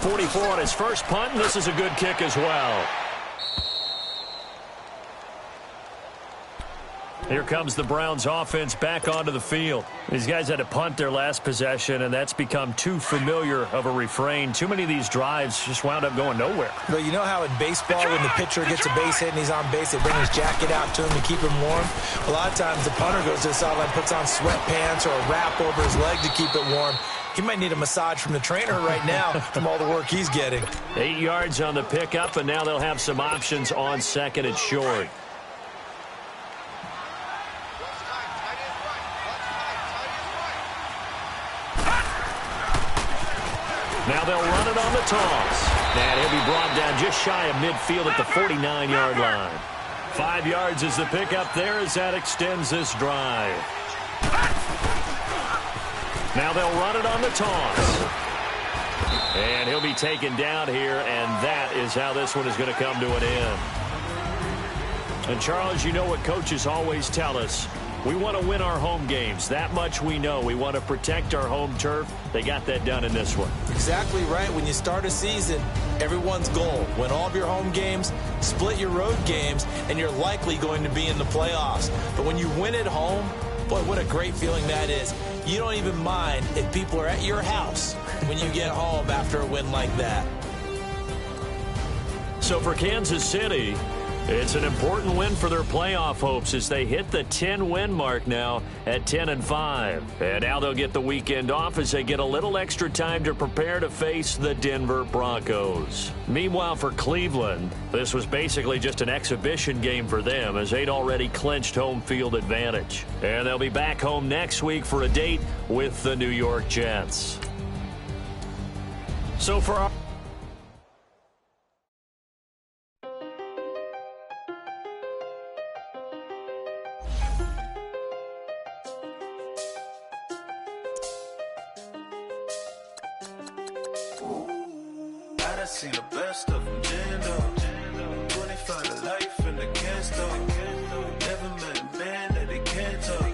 .44 on his first punt, and this is a good kick as well. Here comes the Browns offense back onto the field. These guys had to punt their last possession, and that's become too familiar of a refrain. Too many of these drives just wound up going nowhere. But you know how in baseball, when the pitcher gets a base hit and he's on base, they bring his jacket out to him to keep him warm? A lot of times the punter goes to the sideline, puts on sweatpants or a wrap over his leg to keep it warm. He might need a massage from the trainer right now from all the work he's getting. 8 yards on the pickup, and now they'll have some options on 2nd and short. Now they'll run it on the toss. And he'll be brought down just shy of midfield at the 49-yard line. 5 yards is the pickup there as that extends this drive. Now they'll run it on the toss. And he'll be taken down here, and that is how this one is going to come to an end. And, Charles, you know what coaches always tell us. We want to win our home games. That much we know. We want to protect our home turf. They got that done in this one. Exactly right. When you start a season, everyone's goal: win all of your home games, split your road games, and you're likely going to be in the playoffs. But when you win at home, boy, what a great feeling that is. You don't even mind if people are at your house when you get home after a win like that. So for Kansas City, it's an important win for their playoff hopes as they hit the 10-win mark now at 10-5. And now they'll get the weekend off as they get a little extra time to prepare to face the Denver Broncos. Meanwhile, for Cleveland, this was basically just an exhibition game for them as they'd already clinched home field advantage. And they'll be back home next week for a date with the New York Jets. So for our I seen the best of them jammed up. 25 to life and they can't stop. Never met a man that they can't talk.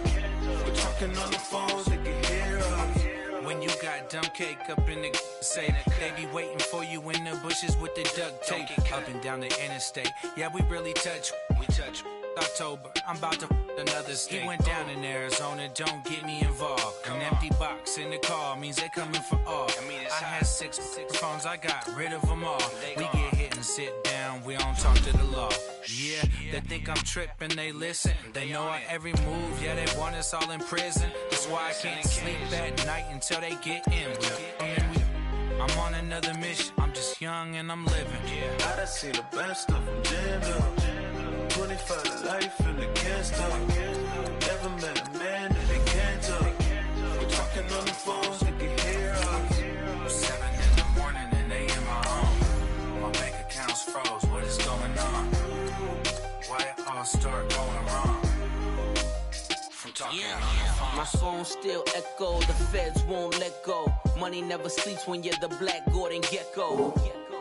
We're talking on the phones, they can hear us. When you got dumb cake up in the say that they be waiting for you in the bushes with the duct tape up and down the interstate. Yeah, we really touch. We touch. October, I'm about to another state. He went down in Arizona, don't get me involved. An empty box in the car means they coming for all. I had six phones, I got rid of them all. We get hit and sit down, we don't talk to the law. Yeah, they think I'm tripping, they listen. They know our every move, yeah, they want us all in prison. That's why I can't sleep at night until they get in. I'm on another mission, I'm just young and I'm living. I done seen the best of them jammed up. 25 to life and they can't stop. Never met a man that they can't talk. We're talking on the phones, they can hear us. 7 in the morning and they in my home. My bank account's froze, what is going on? Why it all start going wrong? From talking on the phone. My phone still echo, the feds won't let go. Money never sleeps when you're the Black Gordon Gecko.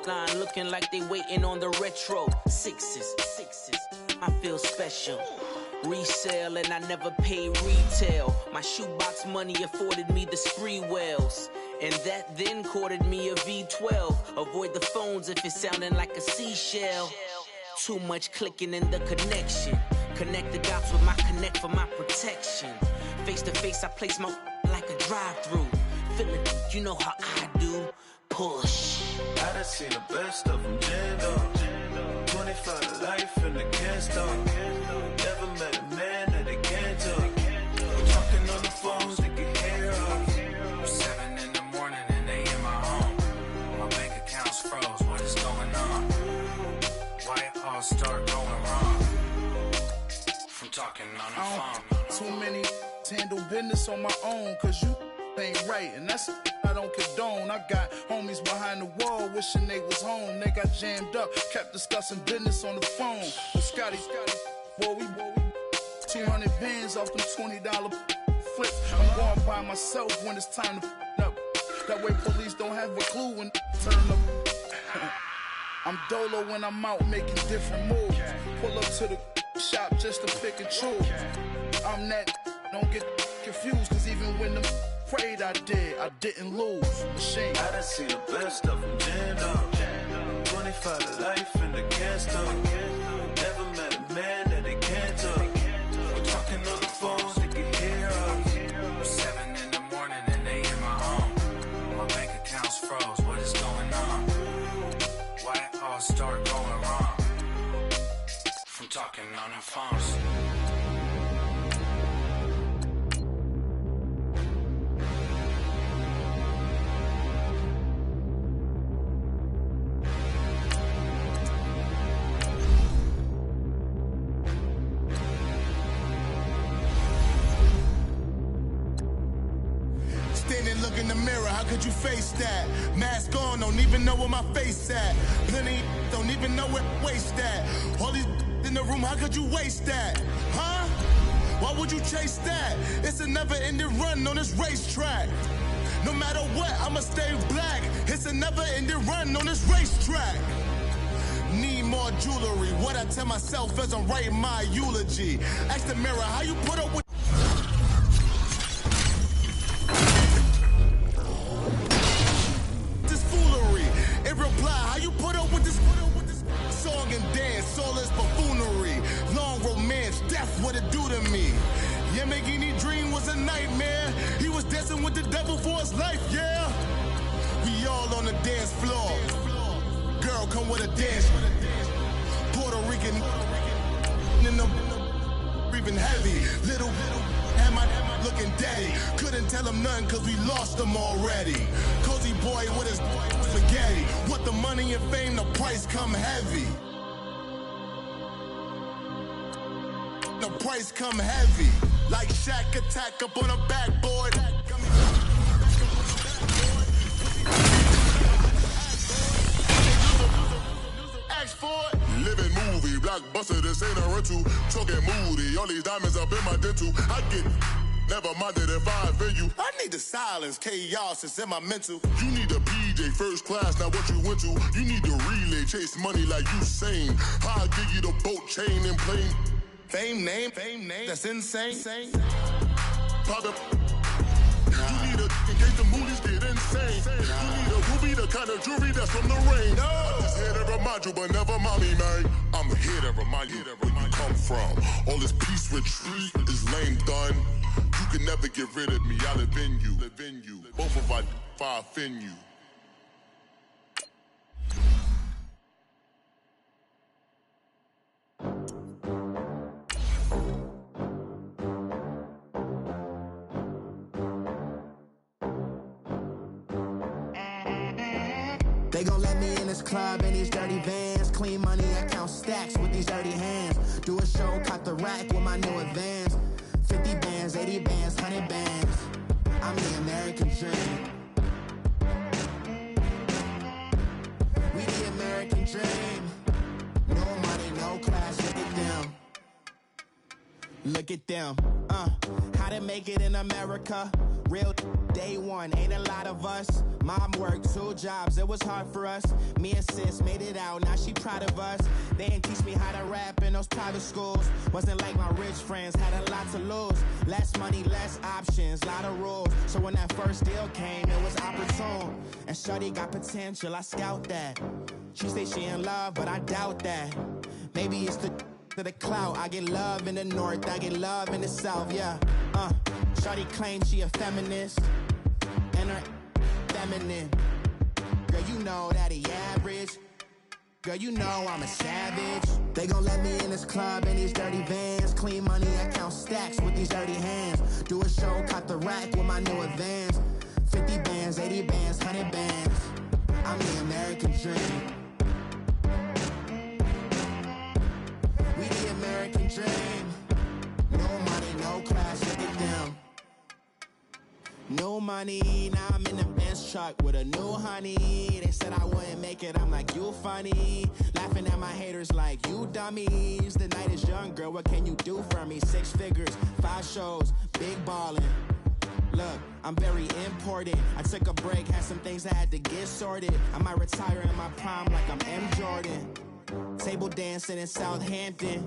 Line looking like they waiting on the retro. Sixes, I feel special. Resale and I never pay retail. My shoebox money afforded me the spree wells. And that then courted me a V12. Avoid the phones if it's sounding like a seashell. Too much clicking in the connection. Connect the dots with my connect for my protection. Face to face I place my like a drive-through. Feeling you know how I do. Push. I done seen the best of them jammed up. 25 to life and they can't stop. Never met a man that they can't talk. We're talking on the phones, they can hear us. 7 in the morning and they in my home. My bank account's froze, what is going on? Why it all start going wrong? From talking on the phone. Too many handle business on my own, cause you ain't right, and that's I don't condone. I got homies behind the wall wishing they was home. They got jammed up, kept discussing business on the phone. But Scotty, boy, we 200 bands off them $20 flips. I'm going by myself when it's time to up. That way police don't have a clue when turn up. I'm dolo when I'm out making different moves. Pull up to the shop just to pick and choose. I'm that, don't get confused, cause even when them prayed I didn't lose. Machine. I done seen the best of them jammed up. 25 to life and they can't stop. Never met a man that they can't talk. We're talking on the phones, they can hear us. 7 in the morning and they in my home. My bank account's froze, what is going on? Why it all start going wrong? From talking on the phones. Look in the mirror, how could you face that? Mask on, don't even know where my face at. Plenty don't even know where waste at. All these in the room, how could you waste that? Huh? Why would you chase that? It's a never-ending run on this racetrack. No matter what, I'ma stay black. It's a never-ending run on this racetrack. Need more jewelry. What I tell myself as I'm writing my eulogy. Ask the mirror, how you put up with nightmare. He was dancing with the devil for his life, yeah. We all on the dance floor. Girl, come with a dance. Puerto Rican in the breathing heavy. Little had my looking daddy. Couldn't tell him nothing cause we lost him already. Cozy boy with his spaghetti. With the money and fame, the price come heavy. The price come heavy. Like Shaq attack up on a backboard. Ask for it. Living movie, blockbuster, this ain't a rental. Talking moody, all these diamonds up in my dental. I get never minded if I offend you. I need the silence, chaos, it's in my mental. You need a PJ, first class, not what you went to. You need the relay, chase money like you sane. I'll give you the boat, chain, and plane. Fame name, that's insane. Pop up. You need a in case the movies get insane. You need a ruby, the kind of jewelry that's from the rain. I'm just here to remind you, but never mind me, man. I'm here to remind you where you come from. All this peace retreat is lame done. You can never get rid of me. I live in you. Both of I offend you. They gon' let me in this club in these dirty vans. Clean money, I count stacks with these dirty hands. Do a show, caught the rack with my new advance. 50 bands, 80 bands, 100 bands. I'm the American dream. We the American dream. No money, no class, look at them. Look at them, how to make it in America. Real day one, ain't a lot of us. Mom worked 2 jobs, it was hard for us. Me and sis made it out, now she proud of us. They didn't teach me how to rap in those private schools. Wasn't like my rich friends, had a lot to lose. Less money, less options, lot of rules. So when that first deal came, it was opportune. And shorty got potential, I scout that. She say she in love, but I doubt that. Maybe it's to the clout. I get love in the north, I get love in the south, yeah. Shorty claims she a feminist, and her feminine. Girl, you know that he average. Girl, you know I'm a savage. They gon' let me in this club in these dirty vans. Clean money, I count stacks with these dirty hands. Do a show, caught the rack with my new advance. 50 bands, 80 bands, 100 bands. I'm the American dream. We the American dream. No money, no class, look at them. No money, now I'm in the Benz truck with a new honey. They said I wouldn't make it, I'm like, you funny. Laughing at my haters like, you dummies. The night is young, girl, what can you do for me? 6 figures, 5 shows, big ballin'. Look, I'm very important. I took a break, had some things I had to get sorted. I might retire in my prime like I'm M. Jordan. Table dancing in Southampton.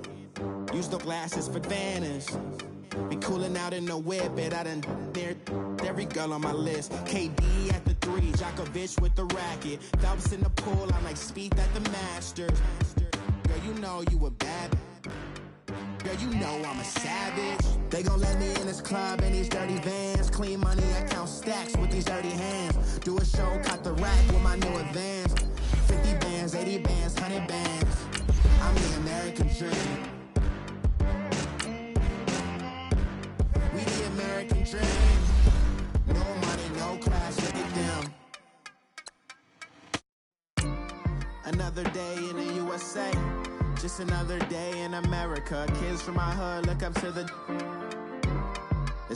Use the glasses for Vannas. Be cooling out in the whip, but I done near every girl on my list. KD at the 3, Djokovic with the racket. Phelps in the pool, I'm like Speed at the Masters. Girl, you know you a bad. Girl, you know I'm a savage. They gon' let me in this club in these dirty vans. Clean money, I count stacks with these dirty hands. Do a show, caught the rack with my new advance. 50 bands, 80 bands, 100 bands. I'm the American dream. We the American dream. No money, no class, look at them. Another day in the USA. Just another day in America. Kids from my hood look up to the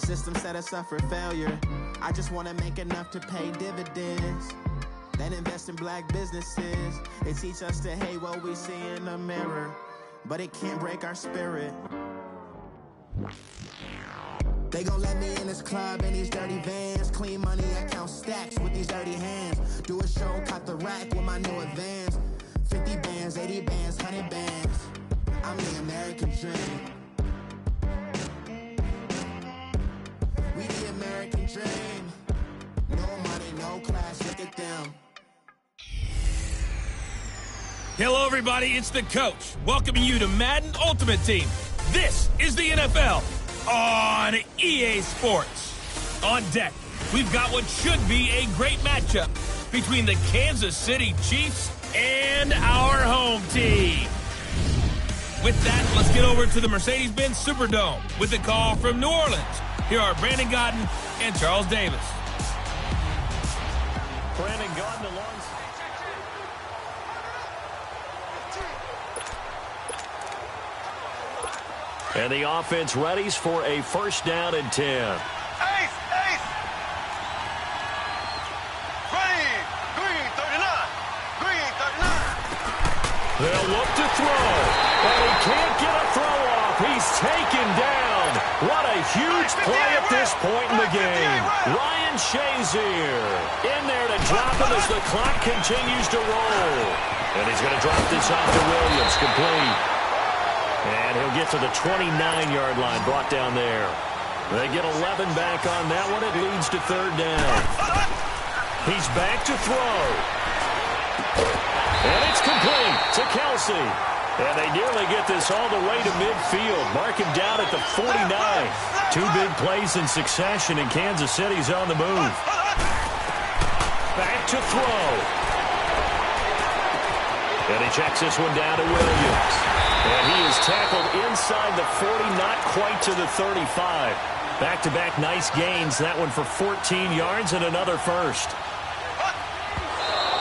system set us up for failure. I just wanna make enough to pay dividends. Then invest in black businesses. They teach us to hate what we see in the mirror, but it can't break our spirit. They gon' let me in this club in these dirty vans. Clean money, I count stacks with these dirty hands. Do a show, caught the rack with my new advance. 50 bands, 80 bands, 100 bands. I'm the American dream. We the American dream. No money, no class, look at them. Hello, everybody. It's the coach welcoming you to Madden Ultimate Team. This is the NFL. on EA Sports. On deck, we've got what should be a great matchup between the Kansas City Chiefs and our home team. With that, let's get over to the Mercedes-Benz Superdome with a call from New Orleans. Here are Brandon Gaudin and Charles Davis. Brandon Gaudin along. And the offense readies for a first down and 10. Ace! Green 39! Green 39! They'll look to throw. And he can't get a throw off. He's taken down. What a huge play at this point in the game. Ryan Shazier in there to drop him as the clock continues to roll. And he's going to drop this off to Williams, complete. And he'll get to the 29-yard line, brought down there. They get 11 back on that one. It leads to third down. He's back to throw. And it's complete to Kelsey. And they nearly get this all the way to midfield. Mark him down at the 49. Two big plays in succession, and Kansas City's on the move. Back to throw. And he checks this one down to Williams. And he is tackled inside the 40, not quite to the 35. Back-to-back nice gains. That one for 14 yards and another first.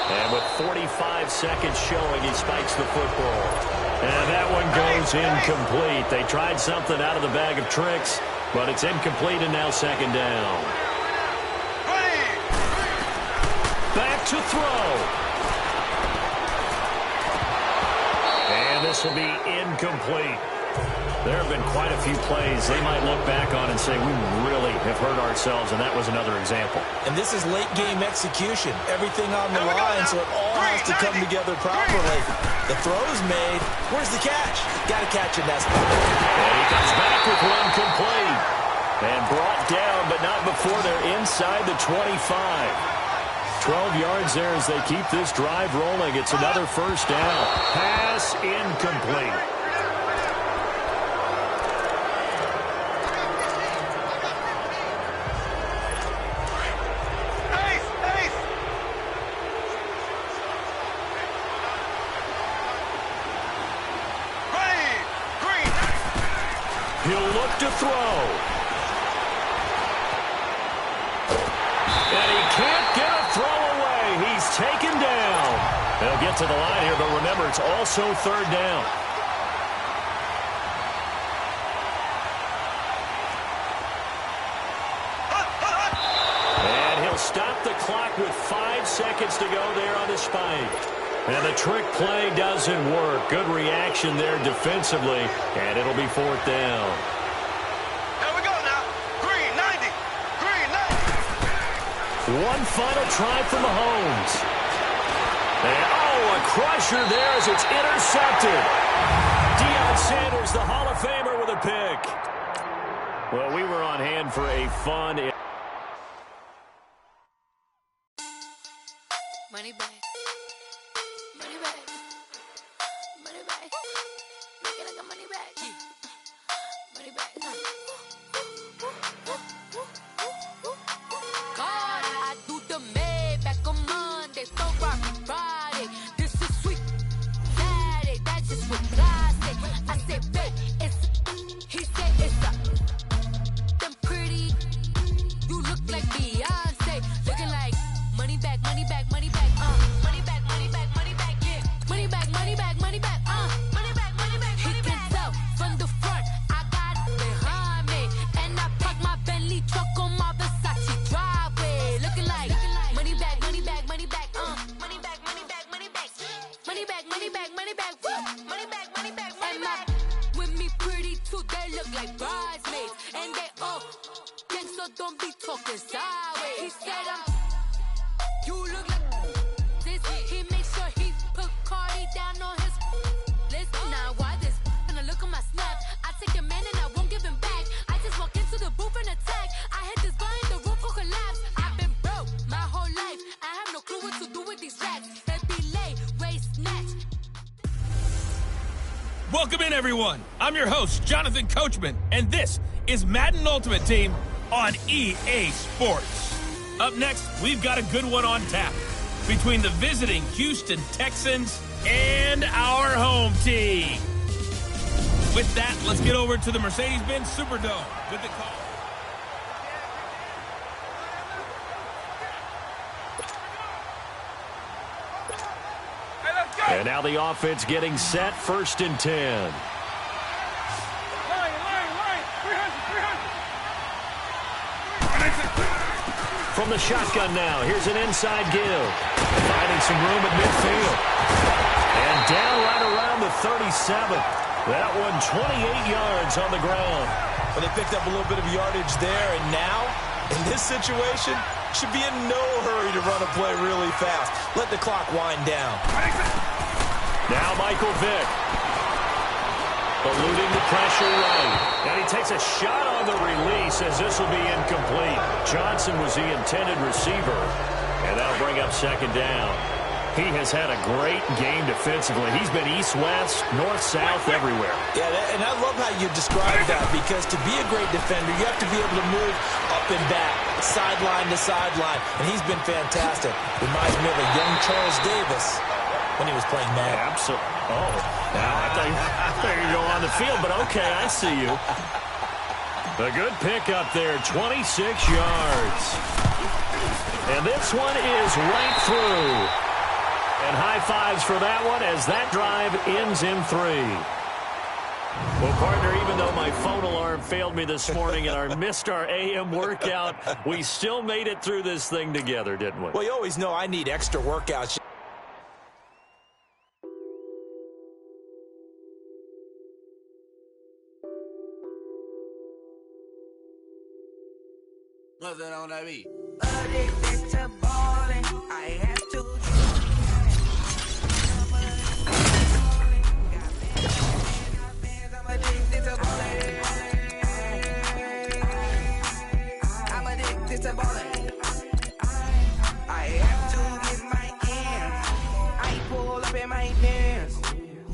And with 45 seconds showing, he spikes the football. And that one goes incomplete. They tried something out of the bag of tricks, but it's incomplete and now second down. Back to throw. And this will be incomplete. There have been quite a few plays they might look back on and say, we really have hurt ourselves, and that was another example. And this is late-game execution. Everything on the line, so it all has to come together properly. The throw's made. Where's the catch? Got to catch it, Nesbitt. And he comes back with one complete. And brought down, but not before they're inside the 25. 12 yards there as they keep this drive rolling. It's another first down. Pass incomplete. He'll look to throw. And he can't get a throw away. He's taken down. They'll get to the line here, but remember, it's also third down. And he'll stop the clock with 5 seconds to go there on the spike. And the trick play doesn't work. Good reaction there defensively, and it'll be fourth down. Here we go now. Green 90. Green 90. One final try for Mahomes. And, a crusher there as it's intercepted. Deion Sanders, the Hall of Famer, with a pick. Well, we were on hand for a fun... Money back. Money back. Money back. Make it like a money back. Money back. God, I do the May back on Monday. So rock Friday. This is sweet Saturday. That's just what God said. I said, babe, he said it's a. Them pretty. You look like Beyonce. Looking like money back, money back, money back. Money back, money back, money back, yeah. Money back, money back, money back, money back, money back. He can tell from the front, I got it behind me. And I park my Bentley truck on my Versace driveway. Looking like money back, money back, money back, money back, money back, money back. Money back, money back, money back, woo. Money back, money back, money back. With me pretty too, they look like bridesmaids. And they all think so, don't be talking sideways. He said you look like this. He makes sure he put Cardi down on his list. Now why this? When I look at my snap, I take a man and I won't give him back. I just walk into the booth and attack. I hit this guy in the roof will collapse. I've been broke my whole life. I have no clue what to do with these racks. They be late, waste, snatch. Welcome in, everyone. I'm your host, Jonathan Coachman, and this is Madden Ultimate Team on EA Sports. Up next, we've got a good one on tap between the visiting Houston Texans and our home team. With that, let's get over to the Mercedes-Benz Superdome with the call. And now the offense getting set, 1st and 10. From the shotgun now, here's an inside give. Finding some room at midfield. And down right around the 37. That one 28 yards on the ground. Well, they picked up a little bit of yardage there, and now, in this situation, should be in no hurry to run a play really fast. Let the clock wind down. Now Michael Vick. Eluding the pressure right. And he takes a shot on the release as this will be incomplete. Johnson was the intended receiver. And that'll bring up 2nd down. He has had a great game defensively. He's been east-west, north-south, everywhere. Yeah, and I love how you describe that, because to be a great defender, you have to be able to move up and back, sideline to sideline, and he's been fantastic. Reminds me of a young Charles Davis when he was playing Madden. Absolutely. Oh, now I thought you go on the field, but okay, I see you. A good pick up there, 26 yards. And this one is right through. And high fives for that one as that drive ends in 3. Well, partner, even though my phone alarm failed me this morning and I missed our AM workout, we still made it through this thing together, didn't we? Well, you always know I need extra workouts. Nothing on that beat. Addicted to balling, I have to. I'm addicted to balling. I'm addicted to balling. I have to get my ends. I pull up in my pants,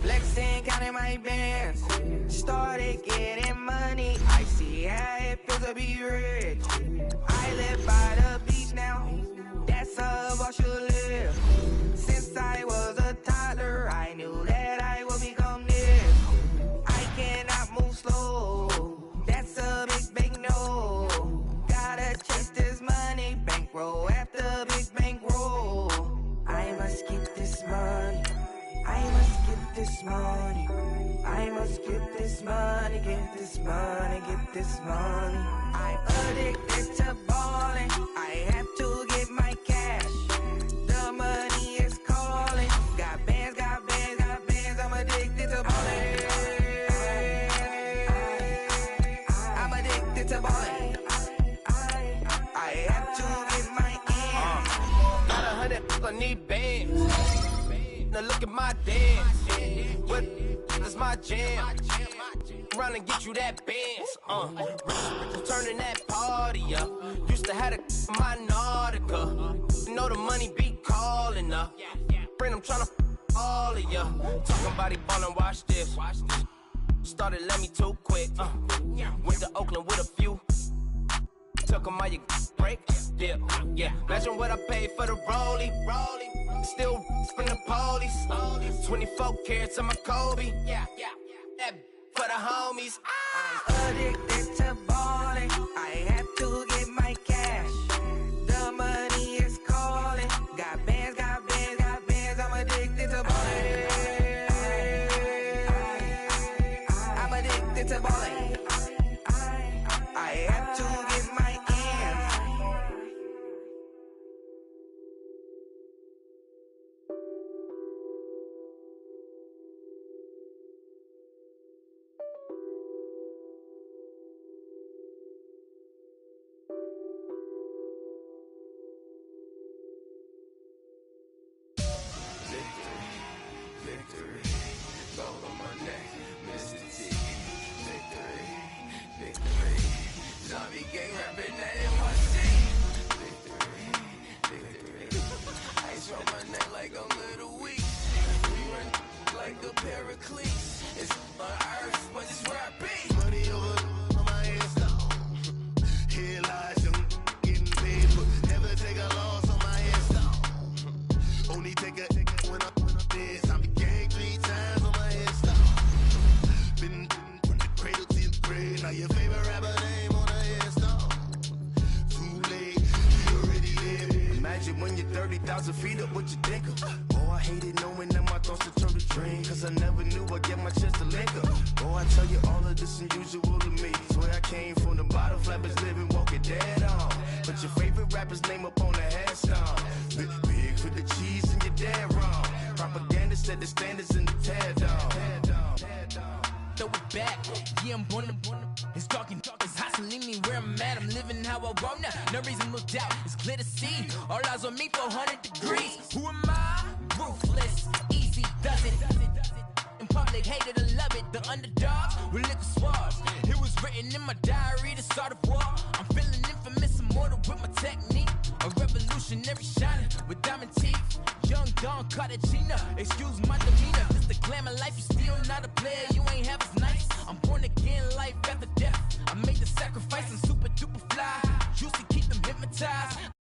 flexing, counting my bands. Started getting money. I see how it feels to be rich. I live by the beach now. That's how I should live. Since I was a toddler, I knew that I would become this. I cannot move slow. That's a big no. Gotta chase this money, bankroll after big bankroll. I must get this money. I must get this money. I must get this money, get this money, get this money. I'm addicted to balling. I have to get my cash. The money is calling. Got bands, got bands, got bands. I'm addicted to balling. I'm addicted to balling. I have to get my ends. Got 100, I need bands. Now look at my dance. What is my jam? Run and get you that bands. Turning that party up. Used to have my Nautica. You know the money be calling up. Friend, I'm tryna all of ya. Talking about he ballin', watch this. Started let me too quick. Went to Oakland with a few. Took 'em all you break. Yeah. Imagine what I paid for the rollie. Still from the police. 24 carats on my Kobe. Yeah. That for the homies. I'm addicted to balling. I have to get my cash. The money is calling. Got bands, got bands, got bands. I'm addicted to balling. I'm addicted to balling. I have to get my ends. Victory, gold on my neck, Mr. T. Victory. got your favorite rapper name on the headstone. Too late, you already live. Imagine when you're 30,000 feet up, what you think of? Oh, I hated knowing that my thoughts would turn to dream, cause I never knew I'd get my chance to link up. Oh, I tell you all of this unusual to me. Swear I came from the bottom, flappers living, walking dead on. But your favorite rapper's name up on the headstone. Big for the cheese and you're dead wrong. Propaganda set the standards in the tear down. Throw it back, yeah, I'm born to. It's dark, it's hot, so leave me where I'm at. I'm living how I want now. No reason to doubt, it's clear to see. All eyes on me, 400 degrees. Who am I? Ruthless, easy, does it. In public, hated or love it. The underdogs with liquor swabs. It was written in my diary to start a war. I'm feeling infamous, immortal with my technique. A revolutionary shining with diamond teeth. Young Don Cartagena, excuse my demeanor. Just the glamour life, you still not a player, you ain't half as nice. I'm born again, life after death. I made the sacrifice, I'm super duper fly. Used to keep them hypnotized.